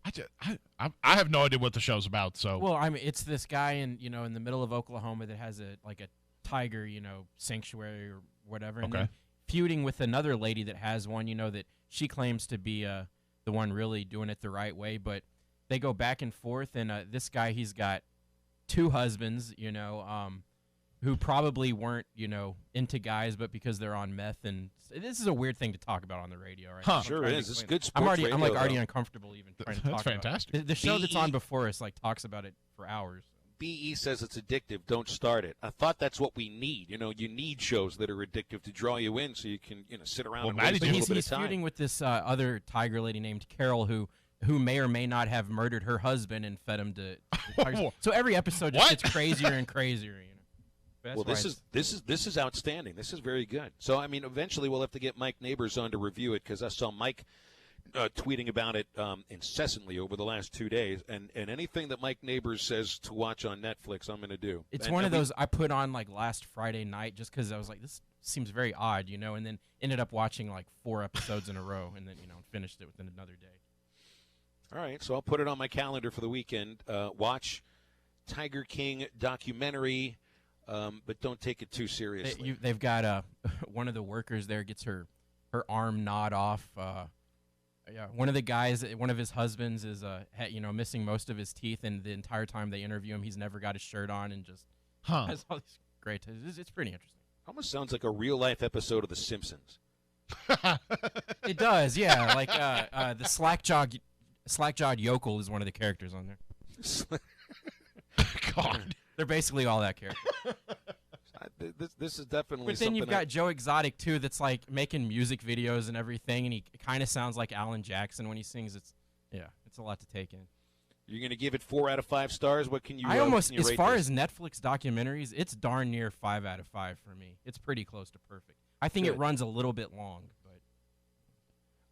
I have no idea what the show's about. So it's this guy in the middle of Oklahoma that has a tiger sanctuary or whatever, and then feuding with another lady that has one. That she claims to be the one really doing it the right way, but they go back and forth, and this guy, he's got 2 husbands, who probably weren't, into guys, but because they're on meth, and this is a weird thing to talk about on the radio, right? Huh. Sure is. It's good sports radio, I'm already uncomfortable even trying to talk That's fantastic. about it. The show that's on before us talks about it for hours. BE says it's addictive. Don't start it. I thought that's what we need. You need shows that are addictive to draw you in, so you can sit around and waste a little bit of time. He's feuding with this other tiger lady named Carol, who may or may not have murdered her husband and fed him to tigers. So every episode just gets crazier and crazier. Well, this is outstanding. This is very good. So I mean, eventually we'll have to get Mike Neighbors on to review it, because I saw Mike tweeting about it incessantly over the last 2 days, and anything that Mike Neighbors says to watch on Netflix, I'm going to do. It's one of those I put on last Friday night just because I was like, this seems very odd, and then ended up watching 4 episodes in a row, and then finished it within another day. All right, so I'll put it on my calendar for the weekend. Watch Tiger King documentary, but don't take it too seriously. They've got one of the workers there gets her arm gnawed off. One of the guys, one of his husbands is missing most of his teeth, and the entire time they interview him, he's never got his shirt on and just has all these great. It's pretty interesting. Almost sounds like a real life episode of The Simpsons. It does, yeah. The slack-jawed yokel is one of the characters on there. God, they're basically all that character. This is definitely. But then you've got Joe Exotic too, that's making music videos and everything, and he kind of sounds like Alan Jackson when he sings. It's a lot to take in. You're going to give it 4 out of 5 stars. What can you? I almost, as far as Netflix documentaries, it's darn near 5 out of 5 for me. It's pretty close to perfect. I think it runs a little bit long, but.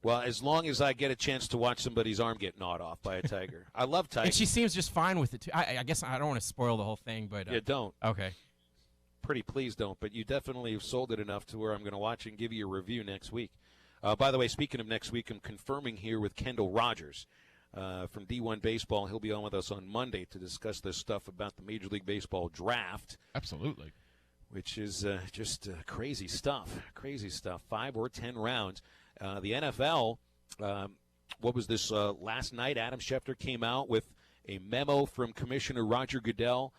Well, as long as I get a chance to watch somebody's arm get gnawed off by a tiger, I love tigers. And she seems just fine with it too. I guess I don't want to spoil the whole thing, but yeah, don't. Okay. Pretty please don't, but you definitely have sold it enough to where I'm going to watch it and give you a review next week. By the way, speaking of next week, I'm confirming here with Kendall Rogers from D1 Baseball. He'll be on with us on Monday to discuss this stuff about the Major League Baseball draft. Absolutely. Which is just crazy stuff. Crazy stuff. 5 or 10 rounds. The NFL, what was this last night? Adam Schefter came out with a memo from Commissioner Roger Goodell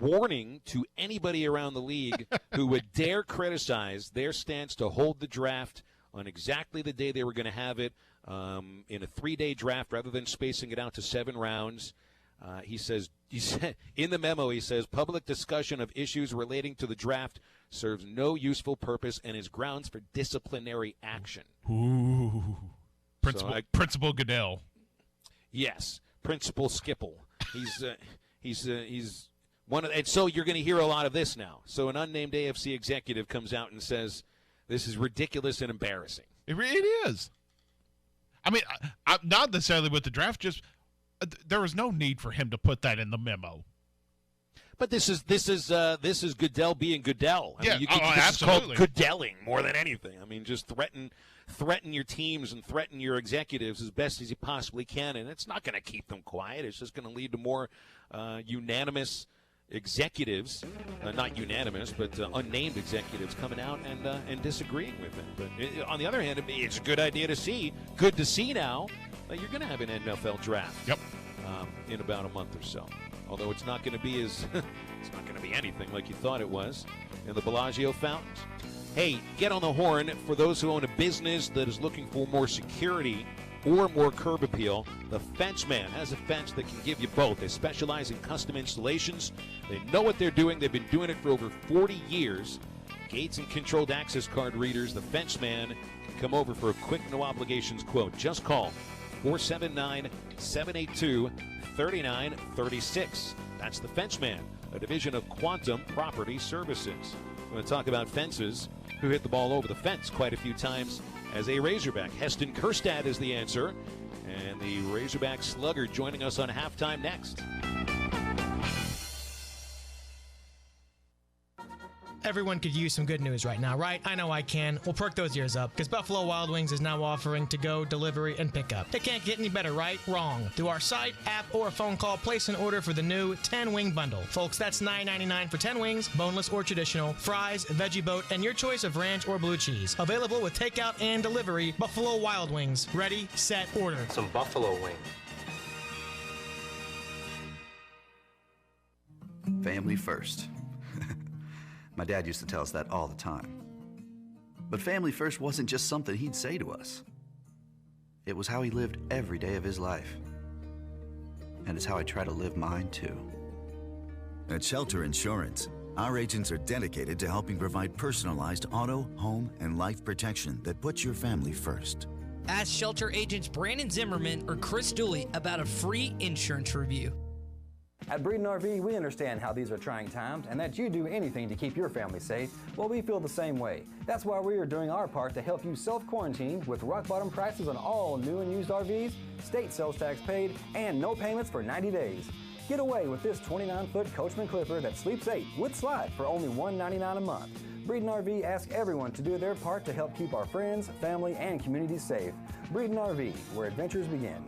warning to anybody around the league who would dare criticize their stance to hold the draft on exactly the day they were going to have it in a 3-day draft rather than spacing it out to 7 rounds. He said in the memo, he says, public discussion of issues relating to the draft serves no useful purpose and is grounds for disciplinary action. Ooh. Principal Goodell. Yes, Principal Skipple. He's one of, and so you're going to hear a lot of this now. So an unnamed AFC executive comes out and says, this is ridiculous and embarrassing. It is. I mean, not necessarily with the draft, just there was no need for him to put that in the memo. But this is Goodell being Goodell. I mean, this is called Goodelling more than anything. I mean, just threaten your teams and threaten your executives as best as you possibly can, and it's not going to keep them quiet. It's just going to lead to more unanimous executives, not unanimous, but unnamed executives coming out and disagreeing with him. But on the other hand, it's a good idea to see. Good to see now that you're going to have an NFL draft. Yep. In about a month or so. Although it's not going to be it's not going to be anything like you thought it was in the Bellagio fountains. Hey, get on the horn for those who own a business that is looking for more security or more curb appeal. The Fence Man has a fence that can give you both. They specialize in custom installations. They know what they're doing. They've been doing it for over 40 years. Gates and controlled access card readers. The Fence Man can come over for a quick, no obligations quote. Just call 479-782-3936. That's the Fence Man, a division of Quantum Property Services. We're going to talk about fences, who hit the ball over the fence quite a few times as a Razorback. Heston Kjerstad is the answer, and the Razorback slugger joining us on halftime next. Everyone could use some good news right now, right? I know I can. Well, perk those ears up, because Buffalo Wild Wings is now offering to-go, delivery, and pickup. It can't get any better, right? Wrong. Through our site, app, or a phone call, place an order for the new 10-wing bundle. Folks, that's $9.99 for 10 wings, boneless or traditional, fries, veggie boat, and your choice of ranch or blue cheese. Available with takeout and delivery. Buffalo Wild Wings. Ready, set, order. Some buffalo wings. family first. My dad used to tell us that all the time. But family first wasn't just something he'd say to us. It was how he lived every day of his life. And it's how I try to live mine, too. At Shelter Insurance, our agents are dedicated to helping provide personalized auto, home, and life protection that puts your family first. Ask Shelter agents Brandon Zimmerman or Chris Dooley about a free insurance review. At Breeden RV, we understand how these are trying times and that you do anything to keep your family safe. Well, we feel the same way. That's why we are doing our part to help you self-quarantine with rock-bottom prices on all new and used RVs, state sales tax paid, and no payments for 90 days. Get away with this 29-foot Coachman Clipper that sleeps 8 with slide for only $199 a month. Breeden RV asks everyone to do their part to help keep our friends, family, and communities safe. Breeden RV, where adventures begin.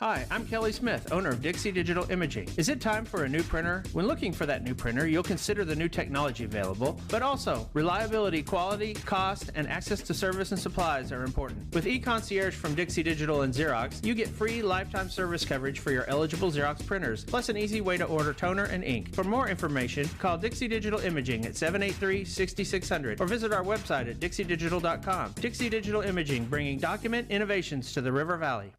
Hi, I'm Kelly Smith, owner of Dixie Digital Imaging. Is it time for a new printer? When looking for that new printer, you'll consider the new technology available, but also reliability, quality, cost, and access to service and supplies are important. With eConcierge from Dixie Digital and Xerox, you get free lifetime service coverage for your eligible Xerox printers, plus an easy way to order toner and ink. For more information, call Dixie Digital Imaging at 783-6600 or visit our website at dixiedigital.com. Dixie Digital Imaging, bringing document innovations to the River Valley.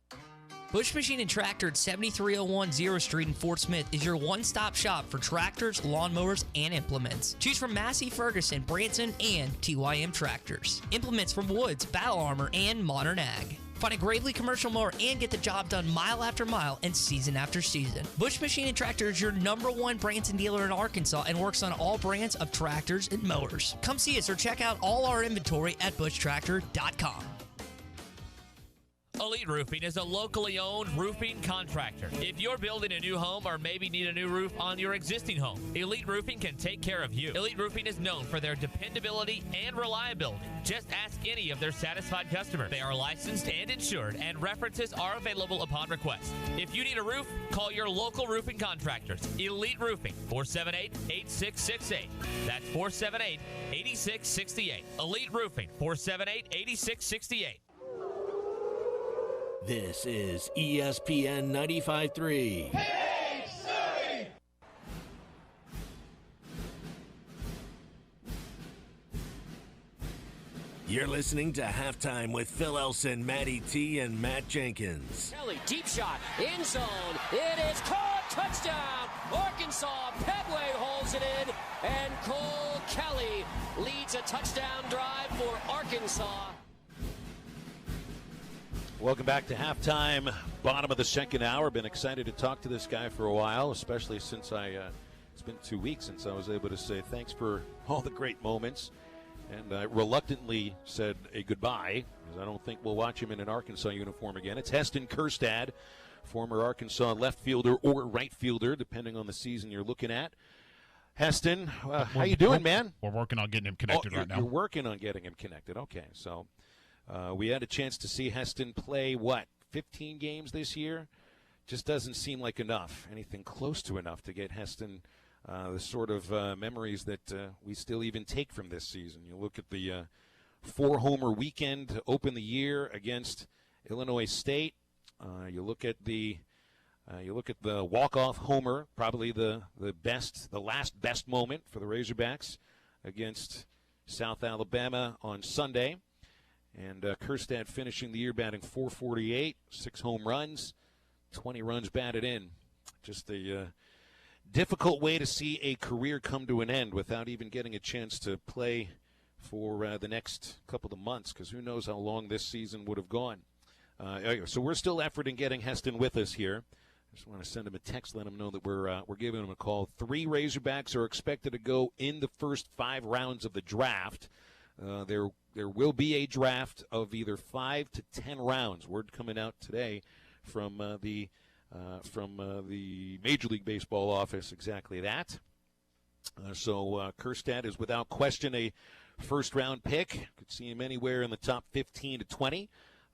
Bush Machine and Tractor at 7301 0 Street in Fort Smith is your one-stop shop for tractors, lawnmowers, and implements. Choose from Massey Ferguson, Branson, and TYM tractors. Implements from Woods, Battle Armor, and Modern Ag. Find a Gravely commercial mower and get the job done mile after mile and season after season. Bush Machine and Tractor is your #1 Branson dealer in Arkansas and works on all brands of tractors and mowers. Come see us or check out all our inventory at bushtractor.com. Elite Roofing is a locally owned roofing contractor. If you're building a new home or maybe need a new roof on your existing home, Elite Roofing can take care of you. Elite Roofing is known for their dependability and reliability. Just ask any of their satisfied customers. They are licensed and insured, and references are available upon request. If you need a roof, call your local roofing contractors. Elite Roofing, 478-8668. That's 478-8668. Elite Roofing, 478-8668. This is ESPN 95.3. Hey, Surrey! You're listening to Halftime with Phil Elson, Matty T, and Matt Jenkins. Kelly, deep shot, end zone. It is caught. Touchdown. Arkansas. Pedway holds it in, and Cole Kelly leads a touchdown drive for Arkansas. Welcome back to halftime, bottom of the second hour. Been excited to talk to this guy for a while, especially since it's been 2 weeks since I was able to say thanks for all the great moments. And I reluctantly said a goodbye because I don't think we'll watch him in an Arkansas uniform again. It's Heston Kjerstad, former Arkansas left fielder or right fielder, depending on the season you're looking at. Heston, how you doing, man? We're working on getting him connected right now. You're working on getting him connected. Okay, so we had a chance to see Heston play, 15 games this year? Just doesn't seem like enough, anything close to enough to get Heston the sort of memories that we still even take from this season. You look at the 4-homer weekend to open the year against Illinois State. You look at the walk-off homer, probably the last best moment for the Razorbacks against South Alabama on Sunday. And Kjerstad finishing the year batting .448, 6 home runs, 20 runs batted in. Just a difficult way to see a career come to an end without even getting a chance to play for the next couple of months, because who knows how long this season would have gone. So we're still efforting getting Heston with us here. I just want to send him a text, let him know that we're giving him a call. 3 Razorbacks are expected to go in the first 5 rounds of the draft. There will be a draft of either 5 to 10 rounds. Word coming out today from the Major League Baseball office, exactly that. So Kjerstad is without question a first-round pick. Could see him anywhere in the top 15 to 20.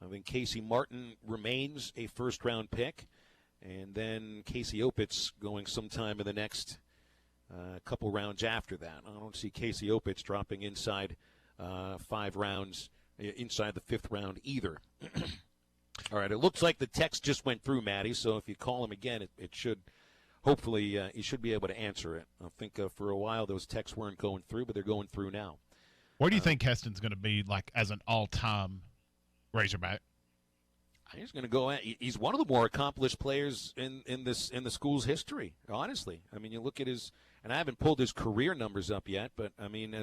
I think Casey Martin remains a first-round pick. And then Casey Opitz going sometime in the next couple rounds after that. I don't see Casey Opitz dropping inside 5 rounds, inside the 5th round either. All right, it looks like the text just went through, Matty, so if you call him again, it should hopefully he should be able to answer it. I think for a while those texts weren't going through, but they're going through now. Where do you think Heston's going to be, like, as an all-time Razorback? He's going to go. He's one of the more accomplished players in the school's history. Honestly, I mean, you look at his, and I haven't pulled his career numbers up yet, but I mean,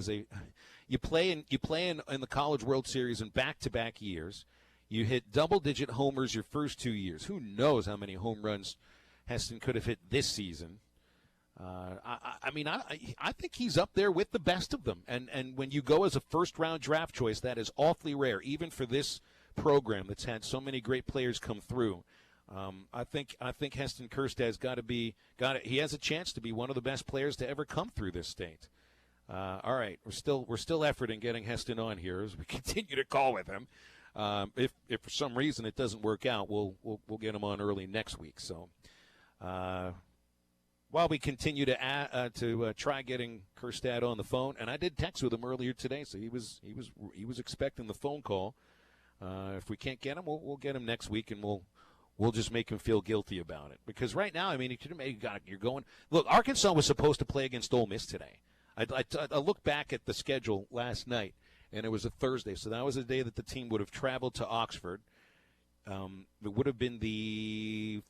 you play in the College World Series in back-to-back years. You hit double-digit homers your first 2 years. Who knows how many home runs Heston could have hit this season? I mean, I think he's up there with the best of them. And when you go as a first-round draft choice, that is awfully rare, even for this program that's had so many great players come through. I think Heston Kjerstad's he has a chance to be one of the best players to ever come through this state. All right, we're still efforting getting Heston on here as we continue to call with him. If for some reason it doesn't work out, we'll get him on early next week. So while we continue to try getting Kjerstad on the phone, and I did text with him earlier today, so he was expecting the phone call. If we can't get him, we'll get him next week, and we'll just make him feel guilty about it. Because right now, I mean, you're going. Look, Arkansas was supposed to play against Ole Miss today. I looked back at the schedule last night, and it was a Thursday, so that was the day that the team would have traveled to Oxford. It would have been the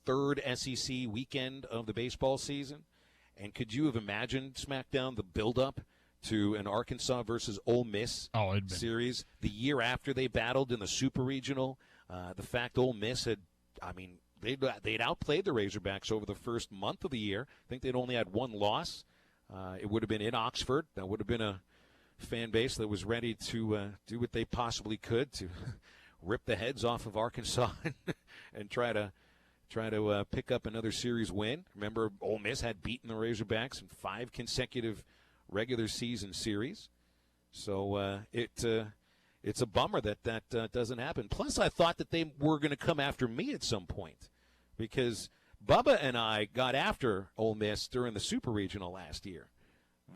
third SEC weekend of the baseball season. And could you have imagined, SmackDown, the build-up to an Arkansas versus Ole Miss series the year after they battled in the Super Regional? The fact Ole Miss they'd outplayed the Razorbacks over the first month of the year. I think they'd only had one loss. It would have been in Oxford. That would have been a fan base that was ready to do what they possibly could to rip the heads off of Arkansas and try to pick up another series win. Remember, Ole Miss had beaten the Razorbacks in 5 consecutive regular season series. So it's a bummer that doesn't happen. Plus, I thought that they were going to come after me at some point because Bubba and I got after Ole Miss during the Super Regional last year.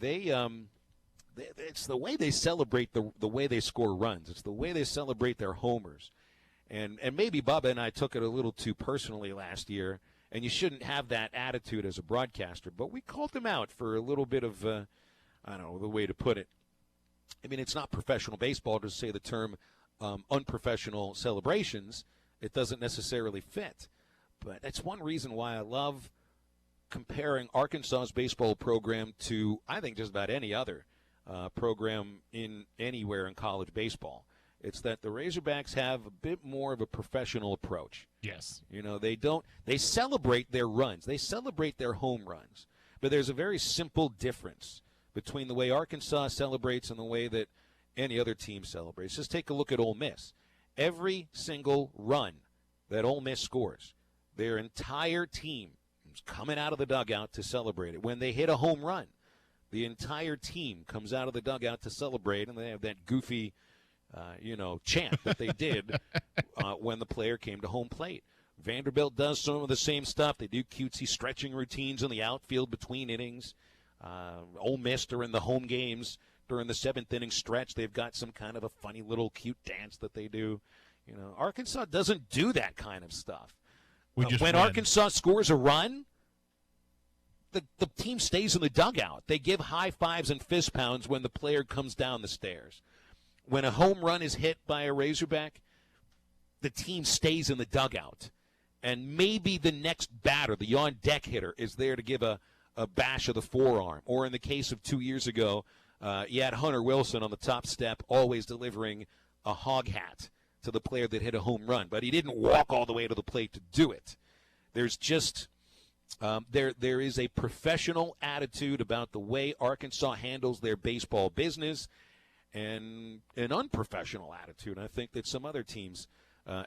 It's the way they celebrate the way they score runs. It's the way they celebrate their homers. And maybe Bubba and I took it a little too personally last year, and you shouldn't have that attitude as a broadcaster. But we called them out for a little bit of, I don't know the way to put it. I mean, it's not professional baseball to say the term unprofessional celebrations. It doesn't necessarily fit. But that's one reason why I love comparing Arkansas's baseball program to, I think, just about any other program anywhere in college baseball. It's that the Razorbacks have a bit more of a professional approach. Yes. You know, they celebrate their runs. They celebrate their home runs. But there's a very simple difference between the way Arkansas celebrates and the way that any other team celebrates. Just take a look at Ole Miss. Every single run that Ole Miss scores, their entire team is coming out of the dugout to celebrate it. When they hit a home run, the entire team comes out of the dugout to celebrate, and they have that goofy chant that they did when the player came to home plate. Vanderbilt does some of the same stuff. They do cutesy stretching routines in the outfield between innings. Ole Miss during the home games, during the 7th inning stretch, they've got some kind of a funny little cute dance that they do. You know, Arkansas doesn't do that kind of stuff. When Arkansas scores a run, the team stays in the dugout. They give high fives and fist pounds when the player comes down the stairs. When a home run is hit by a Razorback, the team stays in the dugout. And maybe the next batter, the on-deck hitter, is there to give a bash of the forearm. Or in the case of 2 years ago, you had Hunter Wilson on the top step always delivering a hog hat to the player that hit a home run. But he didn't walk all the way to the plate to do it. There's just there is a professional attitude about the way Arkansas handles their baseball business, and an unprofessional attitude, I think, that some other teams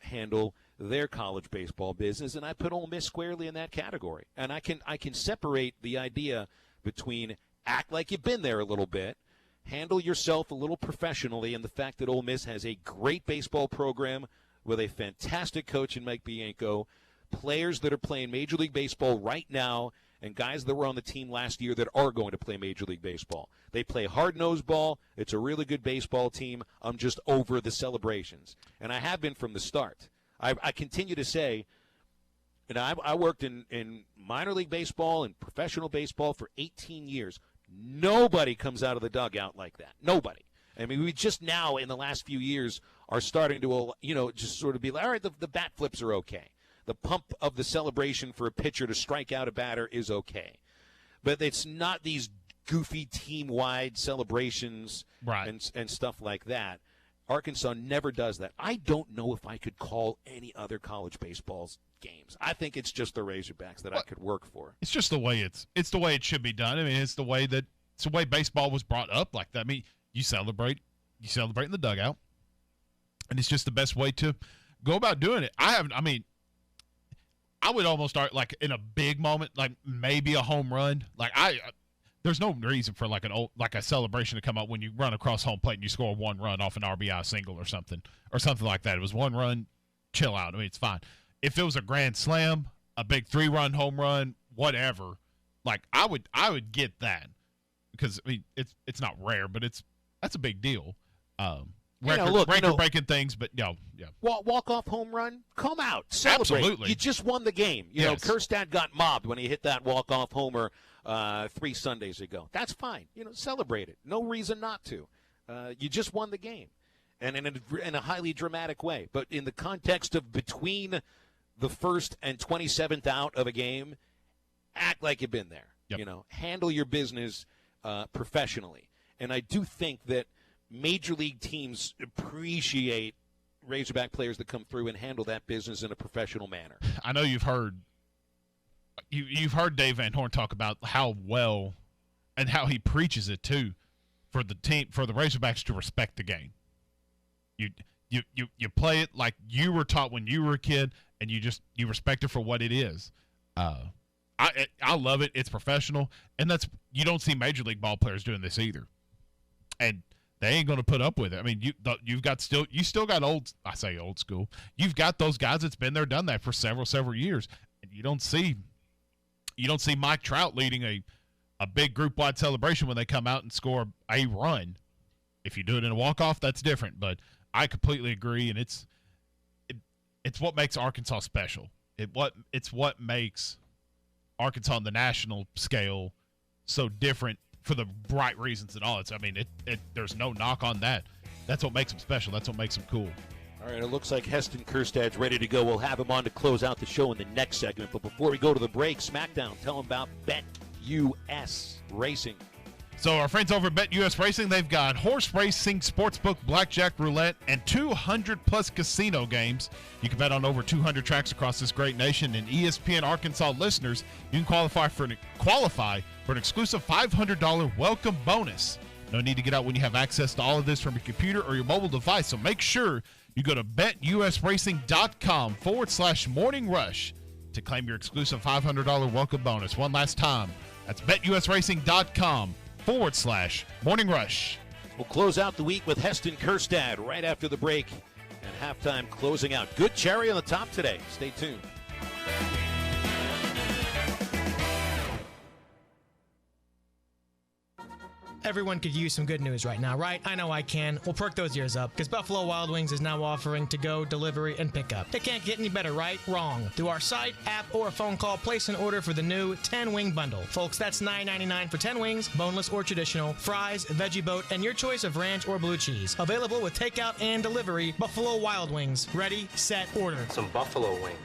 handle their college baseball business, and I put Ole Miss squarely in that category. And I can separate the idea between act like you've been there a little bit, handle yourself a little professionally, and the fact that Ole Miss has a great baseball program with a fantastic coach in Mike Bianco, players that are playing Major League Baseball right now, and guys that were on the team last year that are going to play Major League Baseball. They play hard-nosed ball. It's a really good baseball team. I'm just over the celebrations. And I have been from the start. I continue to say, And I worked in minor league baseball and professional baseball for 18 years. Nobody comes out of the dugout like that. Nobody. I mean, we just now in the last few years are starting to, just sort of be like, all right, the bat flips are okay. The pump of the celebration for a pitcher to strike out a batter is okay. But it's not these goofy team-wide celebrations and stuff like that. Arkansas never does that. I don't know if I could call any other college baseball's games. I think it's just the Razorbacks that I could work for. It's just the way it's the way it should be done. I mean, it's the way baseball was brought up like that. I mean, you celebrate in the dugout, and it's just the best way to go about doing it. I would almost start like in a big moment, like maybe a home run. Like there's no reason for like a celebration to come up when you run across home plate and you score one run off an RBI single or something like that. It was one run, chill out. I mean, it's fine. If it was a grand slam, a big 3-run home run, whatever, like I would get that because I mean it's not rare, but that's a big deal. Record-breaking things, but yeah. Walk-off home run, come out, celebrate. Absolutely. You just won the game. You know, Kjerstad got mobbed when he hit that walk-off homer 3 Sundays ago. That's fine. Celebrate it. No reason not to. You just won the game, and in a highly dramatic way. But in the context of between the first and 27th out of a game, act like you've been there. Yep. Handle your business professionally. And I do think that major league teams appreciate Razorback players that come through and handle that business in a professional manner. I know you've heard Dave Van Horn talk about how well and how he preaches it too for the Razorbacks to respect the game. You play it like you were taught when you were a kid, and you respect it for what it is. I love it. It's professional, and you don't see major league ball players doing this either. And they ain't going to put up with it. I mean, you still got old school. You've got those guys that's been there, done that for several years. And you don't see Mike Trout leading a big group-wide celebration when they come out and score a run. If you do it in a walk-off, that's different. But I completely agree, and it's what makes Arkansas special. It's what makes Arkansas on the national scale so different for the right reasons and all. There's no knock on that. That's what makes them special. That's what makes them cool. All right, it looks like Heston Kjerstad's ready to go. We'll have him on to close out the show in the next segment. But before we go to the break, SmackDown, tell them about BetUS Racing. So our friends over at BetUS Racing, they've got horse racing, sportsbook, blackjack, roulette, and 200-plus casino games. You can bet on over 200 tracks across this great nation. And ESPN Arkansas listeners, you can qualify for an exclusive $500 welcome bonus. No need to get out when you have access to all of this from your computer or your mobile device. So make sure you go to betusracing.com/Morning Rush to claim your exclusive $500 welcome bonus. One last time, that's betusracing.com/Morning Rush. We'll close out the week with Heston Kjerstad right after the break and halftime closing out. Good cherry on the top today. Stay tuned. Everyone could use some good news right now, right? I know I can. Well, perk those ears up, because Buffalo Wild Wings is now offering to-go, delivery, and pickup. It can't get any better, right? Wrong. Through our site, app, or a phone call, place an order for the new 10-wing bundle. Folks, that's $9.99 for 10 wings, boneless or traditional, fries, veggie boat, and your choice of ranch or blue cheese. Available with takeout and delivery. Buffalo Wild Wings. Ready, set, order. Some buffalo wings.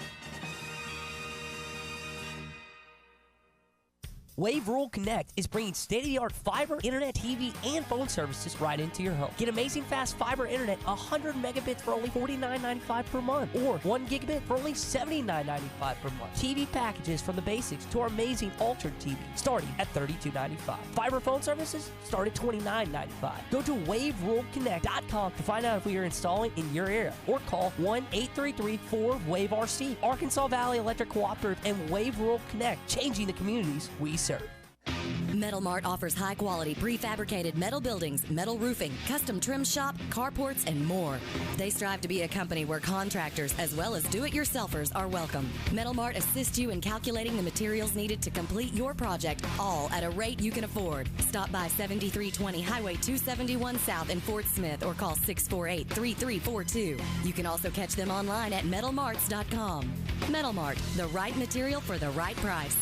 Wave Rural Connect is bringing state-of-the-art fiber, internet, TV, and phone services right into your home. Get amazing fast fiber internet, 100 megabits for only $49.95 per month, or 1 gigabit for only $79.95 per month. TV packages from the basics to our amazing altered TV, starting at $32.95. Fiber phone services start at $29.95. Go to waveruralconnect.com to find out if we are installing in your area, or call 1-833-4-WAVE-RC. Arkansas Valley Electric Cooperative and Wave Rural Connect, changing the communities we serve. Metal Mart offers high-quality prefabricated metal buildings, metal roofing, custom trim shop, carports, and more. They strive to be a company where contractors as well as do-it-yourselfers are welcome. Metal Mart assists you in calculating the materials needed to complete your project, all at a rate you can afford. Stop by 7320 Highway 271 South in Fort Smith or call 648-3342. You can also catch them online at metalmarts.com. Metal Mart, the right material for the right price.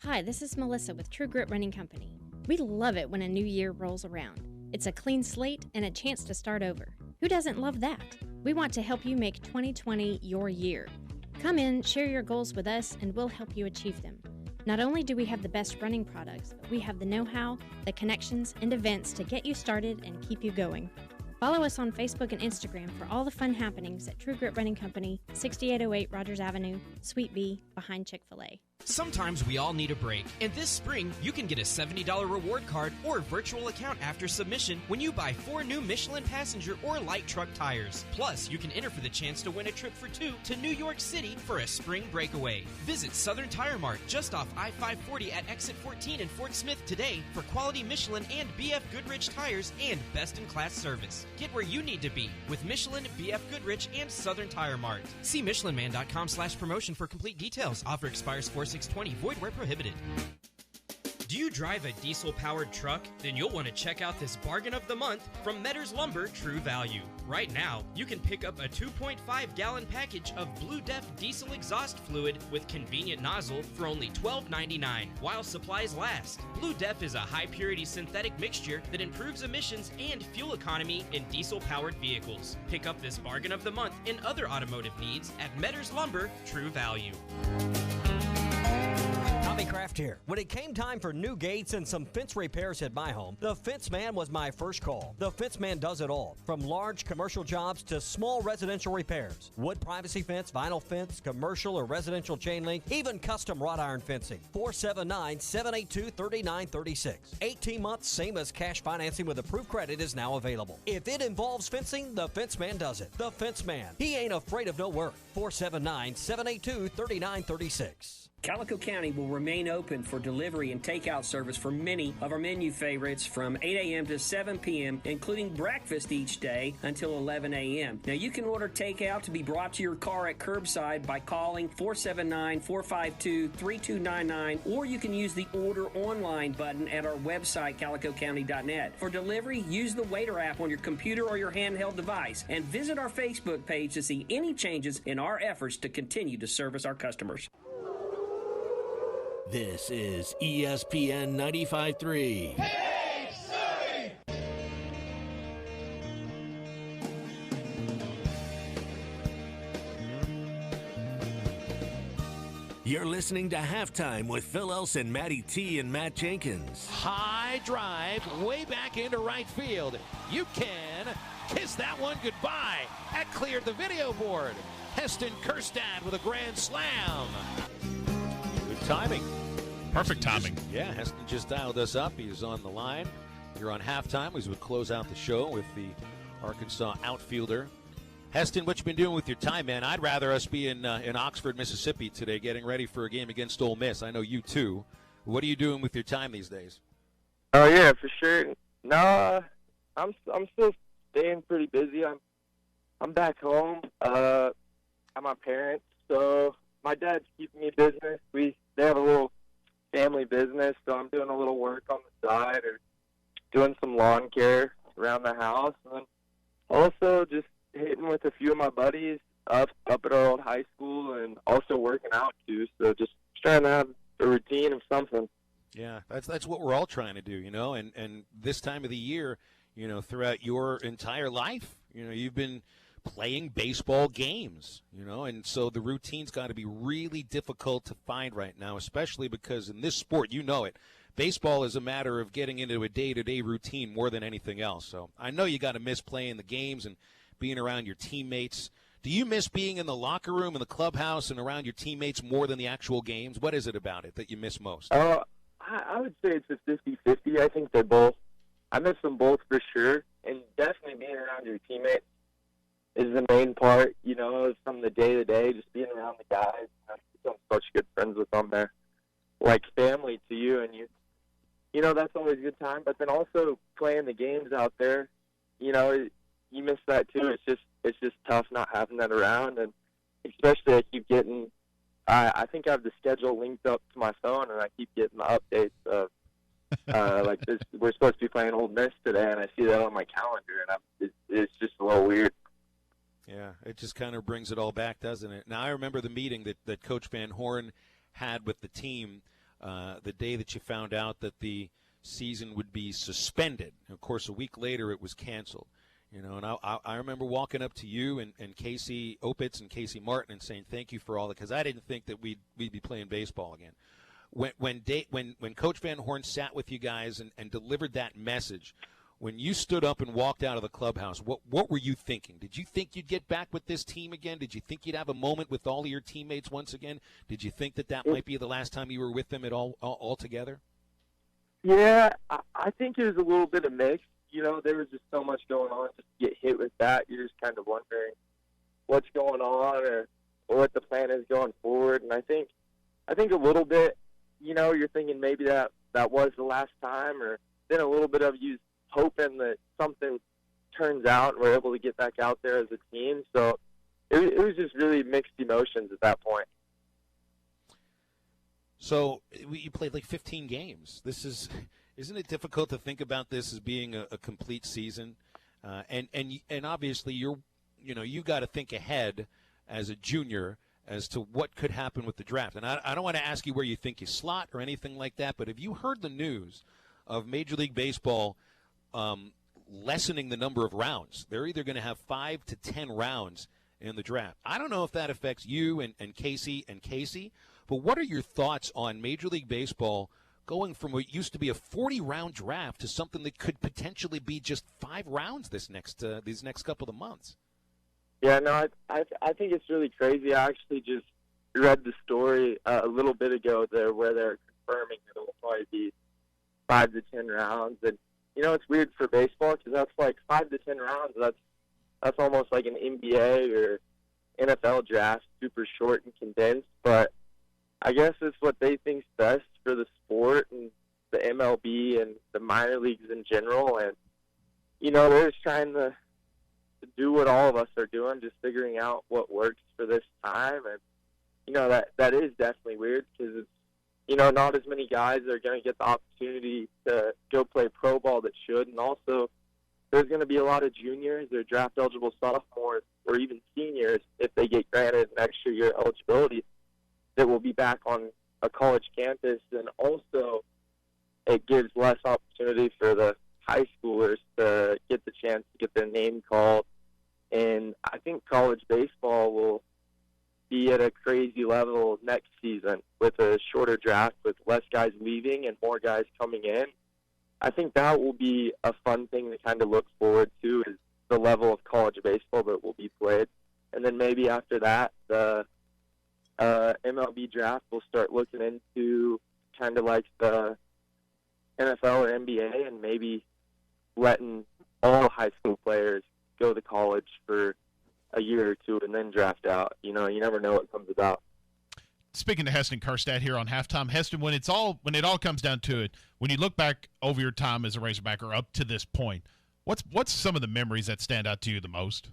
Hi, this is Melissa with True Grit Running Company. We love it when a new year rolls around. It's a clean slate and a chance to start over. Who doesn't love that? We want to help you make 2020 your year. Come in, share your goals with us, and we'll help you achieve them. Not only do we have the best running products, but we have the know-how, the connections, and events to get you started and keep you going. Follow us on Facebook and Instagram for all the fun happenings at True Grit Running Company, 6808 Rogers Avenue, Suite B, behind Chick-fil-A. Sometimes we all need a break, and this spring you can get a $70 reward card or virtual account after submission when you buy 4 new Michelin passenger or light truck tires. Plus, you can enter for the chance to win a trip for 2 to New York City for a spring breakaway. Visit Southern Tire Mart just off I-540 at Exit 14 in Fort Smith today for quality Michelin and BF Goodrich tires and best-in-class service. Get where you need to be with Michelin, BF Goodrich, and Southern Tire Mart. See michelinman.com/promotion for complete details. Offer expires 4/6/20. Void where prohibited. Do you drive a diesel-powered truck? Then you'll want to check out this bargain of the month from Metters Lumber True Value. Right now, you can pick up a 2.5-gallon package of Blue Def diesel exhaust fluid with convenient nozzle for only $12.99 while supplies last. Blue Def is a high-purity synthetic mixture that improves emissions and fuel economy in diesel-powered vehicles. Pick up this bargain of the month and other automotive needs at Metters Lumber True Value. Tommy Kraft here. When it came time for new gates and some fence repairs at my home, the Fence Man was my first call. The Fence Man does it all, from large commercial jobs to small residential repairs. Wood privacy fence, vinyl fence, commercial or residential chain link, even custom wrought iron fencing. 479-782-3936. 18 months, same as cash financing with approved credit is now available. If it involves fencing, the Fence Man does it. The Fence Man. He ain't afraid of no work. 479-782-3936. Calico County will remain open for delivery and takeout service for many of our menu favorites from 8 a.m. to 7 p.m., including breakfast each day until 11 a.m. Now, you can order takeout to be brought to your car at curbside by calling 479-452-3299, or you can use the Order Online button at our website, calicocounty.net. For delivery, use the Waiter app on your computer or your handheld device, and visit our Facebook page to see any changes in our efforts to continue to service our customers. This is ESPN 95.3. Hey, Surrey! You're listening to Halftime with Phil Elson, Matty T, and Matt Jenkins. High drive, way back into right field. You can kiss that one goodbye. That cleared the video board. Heston Kjerstad with a grand slam. Good timing. Perfect timing. Heston just dialed us up. He's on the line. You're on halftime. We would close out the show with the Arkansas outfielder. Heston, what you been doing with your time, man? I'd rather us be in Oxford, Mississippi today, getting ready for a game against Ole Miss. I know you too. What are you doing with your time these days? Oh yeah, for sure. No, I'm still staying pretty busy. I'm back home at my parents, so my dad's keeping me business. They have a little family business, so I'm doing a little work on the side or doing some lawn care around the house, and then also just hitting with a few of my buddies up at our old high school, and also working out too. So just trying to have a routine of something. Yeah, that's what we're all trying to do, and this time of the year, throughout your entire life, you've been playing baseball games, and so the routine's got to be really difficult to find right now, especially because in this sport, baseball is a matter of getting into a day-to-day routine more than anything else. So I know you got to miss playing the games and being around your teammates. Do you miss being in the locker room, in the clubhouse, and around your teammates more than the actual games? What is it about it that you miss most? I would say it's a 50-50. I think I miss them both for sure, and definitely being around your teammates is the main part, from the day-to-day, just being around the guys. I've become such good friends with them. They're like family to you, and you know, that's always a good time. But then also playing the games out there, you know, you miss that too. It's just tough not having that around, and especially I keep getting. I think I have the schedule linked up to my phone, and I keep getting the updates of like this. We're supposed to be playing Ole Miss today, and I see that on my calendar, and it's just a little weird. Yeah, it just kind of brings it all back, doesn't it? Now, I remember the meeting that Coach Van Horn had with the team the day that you found out that the season would be suspended. Of course, a week later it was canceled. You know, and I remember walking up to you and Casey Opitz and Casey Martin and saying thank you for all that, because I didn't think that we'd be playing baseball again. When Coach Van Horn sat with you guys and delivered that message, when you stood up and walked out of the clubhouse, what were you thinking? Did you think you'd get back with this team again? Did you think you'd have a moment with all of your teammates once again? Did you think that might be the last time you were with them at all together? Yeah, I think it was a little bit of mix. You know, there was just so much going on. Just to get hit with that, you're just kind of wondering what's going on or what the plan is going forward. And I think a little bit, you know, you're thinking maybe that was the last time, or then a little bit of you hoping that something turns out and we're able to get back out there as a team. So it was just really mixed emotions at that point. So you played like 15 games. Isn't it difficult to think about this as being a complete season? And obviously you got to think ahead as a junior as to what could happen with the draft. And I don't want to ask you where you think you slot or anything like that, but have you heard the news of Major League Baseball lessening the number of rounds? They're either going to have 5 to 10 rounds in the draft. I don't know if that affects you and Casey, but what are your thoughts on Major League Baseball going from what used to be a 40-round draft to something that could potentially be just 5 rounds these next couple of months? Yeah, no, I think it's really crazy. I actually just read the story a little bit ago there where they're confirming that it will probably be 5 to 10 rounds. And, you know, it's weird for baseball because that's like 5 to 10 rounds. That's almost like an NBA or NFL draft, super short and condensed. But I guess it's what they think's best for the sport and the MLB and the minor leagues in general. And, you know, they're just trying to do what all of us are doing, just figuring out what works for this time. And, you know, that is definitely weird because it's, you know, not as many guys are going to get the opportunity to go play pro ball that should. And also there's going to be a lot of juniors or draft-eligible sophomores or even seniors, if they get granted an extra year eligibility, that will be back on a college campus. And also it gives less opportunity for the high schoolers to get the chance to get their name called. And I think college baseball will be at a crazy level next season with a shorter draft, with less guys leaving and more guys coming in. I think that will be a fun thing to kind of look forward to, is the level of college baseball that will be played. And then maybe after that, the MLB draft will start looking into kind of like the NFL or NBA, and maybe letting all high school players go to college for a year or two and then draft out. You know, you never know what comes about. Speaking to Heston Kjerstad here on Halftime, Heston, when it all comes down to it, when you look back over your time as a Razorback or up to this point, what's some of the memories that stand out to you the most?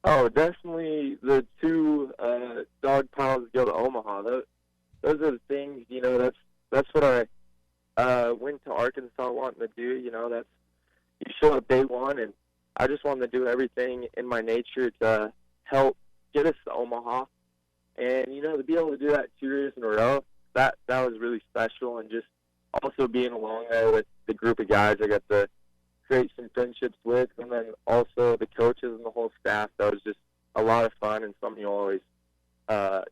Oh, definitely the 2 dog piles go to Omaha. Those are the things, you know, that's what I went to Arkansas wanting to do. You know, you show up day one, and I just wanted to do everything in my nature to help get us to Omaha. And, you know, to be able to do that 2 years in a row, that was really special. And just also being along there with the group of guys I got to create some friendships with, and then also the coaches and the whole staff, that was just a lot of fun and something you'll always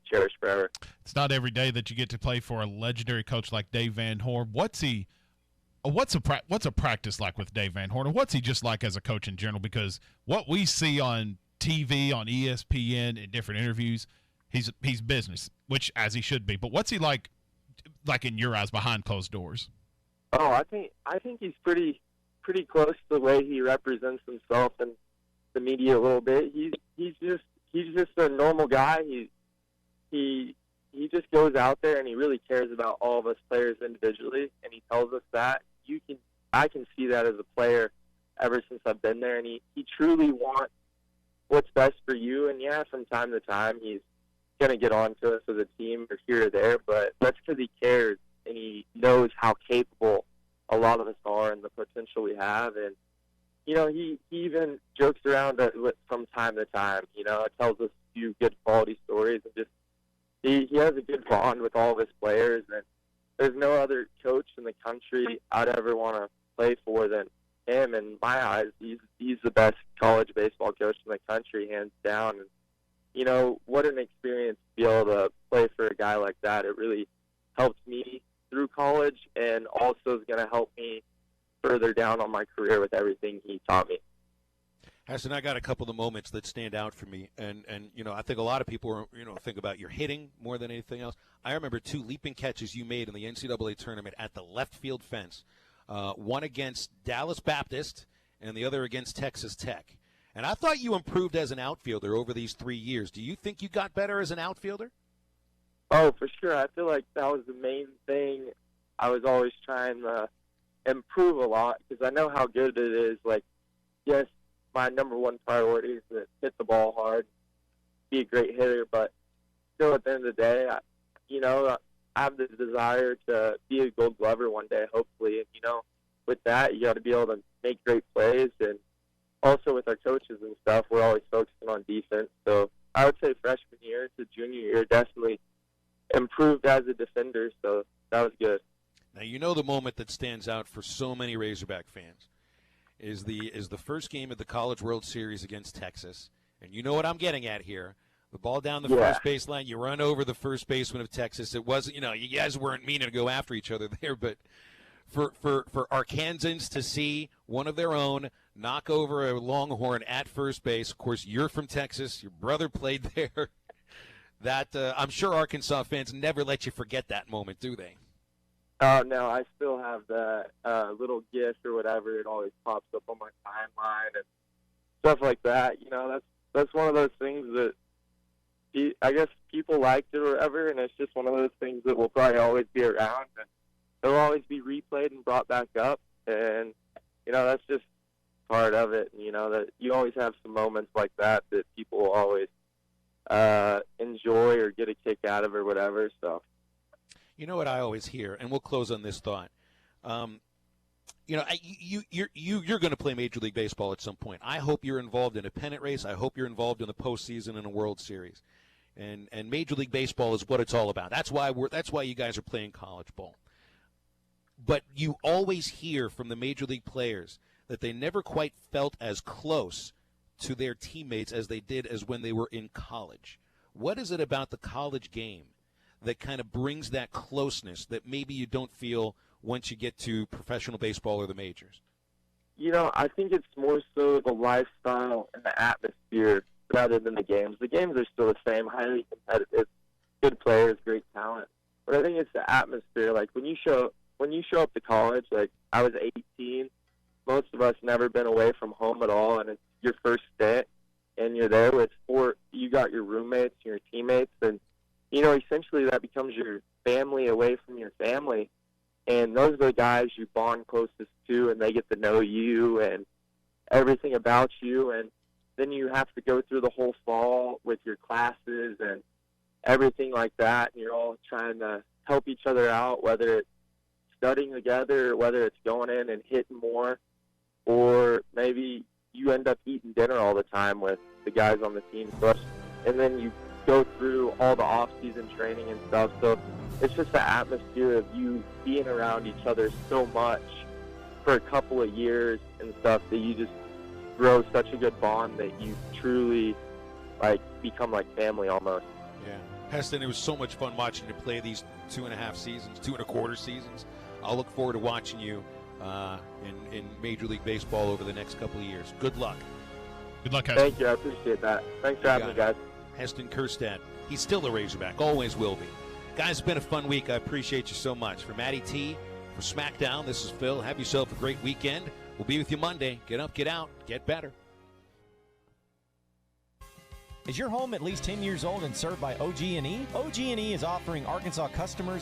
cherish forever. It's not every day that you get to play for a legendary coach like Dave Van Horn. What's a practice like with Dave Van Horn, or what's he just like as a coach in general? Because what we see on TV, on ESPN, in different interviews, he's business, which as he should be. But what's he like in your eyes behind closed doors? Oh, I think he's pretty close to the way he represents himself in the media a little bit. He's just a normal guy. He he just goes out there and he really cares about all of us players individually, and he tells us that. I can see that as a player ever since I've been there, and he truly wants what's best for you. And yeah, from time to time he's going to get on to us as a team or here or there, but that's because he cares and he knows how capable a lot of us are and the potential we have. And he even jokes around from time to time. Tells us a few good quality stories, and just he has a good bond with all of his players. And there's no other coach in the country I'd ever want to play for than him. In my eyes, he's the best college baseball coach in the country, hands down. And what an experience to be able to play for a guy like that. It really helped me through college, and also is going to help me further down on my career with everything he taught me. Hassan, I got a couple of the moments that stand out for me, and I think a lot of people think about your hitting more than anything else. I remember 2 leaping catches you made in the NCAA tournament at the left field fence, one against Dallas Baptist and the other against Texas Tech. And I thought you improved as an outfielder over these 3 years. Do you think you got better as an outfielder? Oh, for sure. I feel like that was the main thing. I was always trying to improve a lot because I know how good it is. Like, yes, my number one priority is to hit the ball hard, be a great hitter, but still at the end of the day, I have the desire to be a Gold Glover one day, hopefully. And, with that, you got to be able to make great plays. And also with our coaches and stuff, we're always focusing on defense. So I would say freshman year to junior year definitely improved as a defender, so that was good. Now, the moment that stands out for so many Razorback fans is the first game of the College World Series against Texas. And you know what I'm getting at here. The ball down the first baseline, you run over the first baseman of Texas. It wasn't, you guys weren't meaning to go after each other there, but for Arkansans to see one of their own knock over a Longhorn at first base, of course, you're from Texas, your brother played there. That I'm sure Arkansas fans never let you forget that moment, do they? No, I still have that little GIF or whatever. It always pops up on my timeline and stuff like that. That's one of those things that I guess people liked it or whatever, and it's just one of those things that will probably always be around. And it'll always be replayed and brought back up, and that's just part of it. And that you always have some moments like that people will always enjoy or get a kick out of or whatever. So, you know what I always hear, and we'll close on this thought. You're going to play Major League Baseball at some point. I hope you're involved in a pennant race. I hope you're involved in the postseason and a World Series. And Major League Baseball is what it's all about. That's why you guys are playing college ball. But you always hear from the Major League players that they never quite felt as close to their teammates as they did as when they were in college. What is it about the college game that kind of brings that closeness that maybe you don't feel once you get to professional baseball or the majors? I think it's more so the lifestyle and the atmosphere rather than the games. The games are still the same, highly competitive, good players, great talent. But I think it's the atmosphere. Like when you show up to college, like I was 18, most of us never been away from home at all, and it's your first stint, and you're there with you got your roommates, your teammates, and essentially that becomes your family away from your family. And those are the guys you bond closest to, and they get to know you and everything about you. And then you have to go through the whole fall with your classes and everything like that. And you're all trying to help each other out, whether it's studying together or whether it's going in and hitting more, or maybe you end up eating dinner all the time with the guys on the team. And then you go through all the off-season training and stuff. So it's just the atmosphere of you being around each other so much for a couple of years and stuff that you just grow such a good bond that you truly become like family almost. Yeah. Heston, it was so much fun watching you play these 2.5 seasons. I'll look forward to watching you in Major League Baseball over the next couple of years. Good luck. Good luck, Heston. Thank you. I appreciate that. Thanks for having me, guys. Heston Kjerstad. He's still a Razorback. Always will be. Guys, it's been a fun week. I appreciate you so much. For Matty T, for SmackDown, this is Phil. Have yourself a great weekend. We'll be with you Monday. Get up, get out, get better. Is your home at least 10 years old and served by OG&E? OG&E is offering Arkansas customers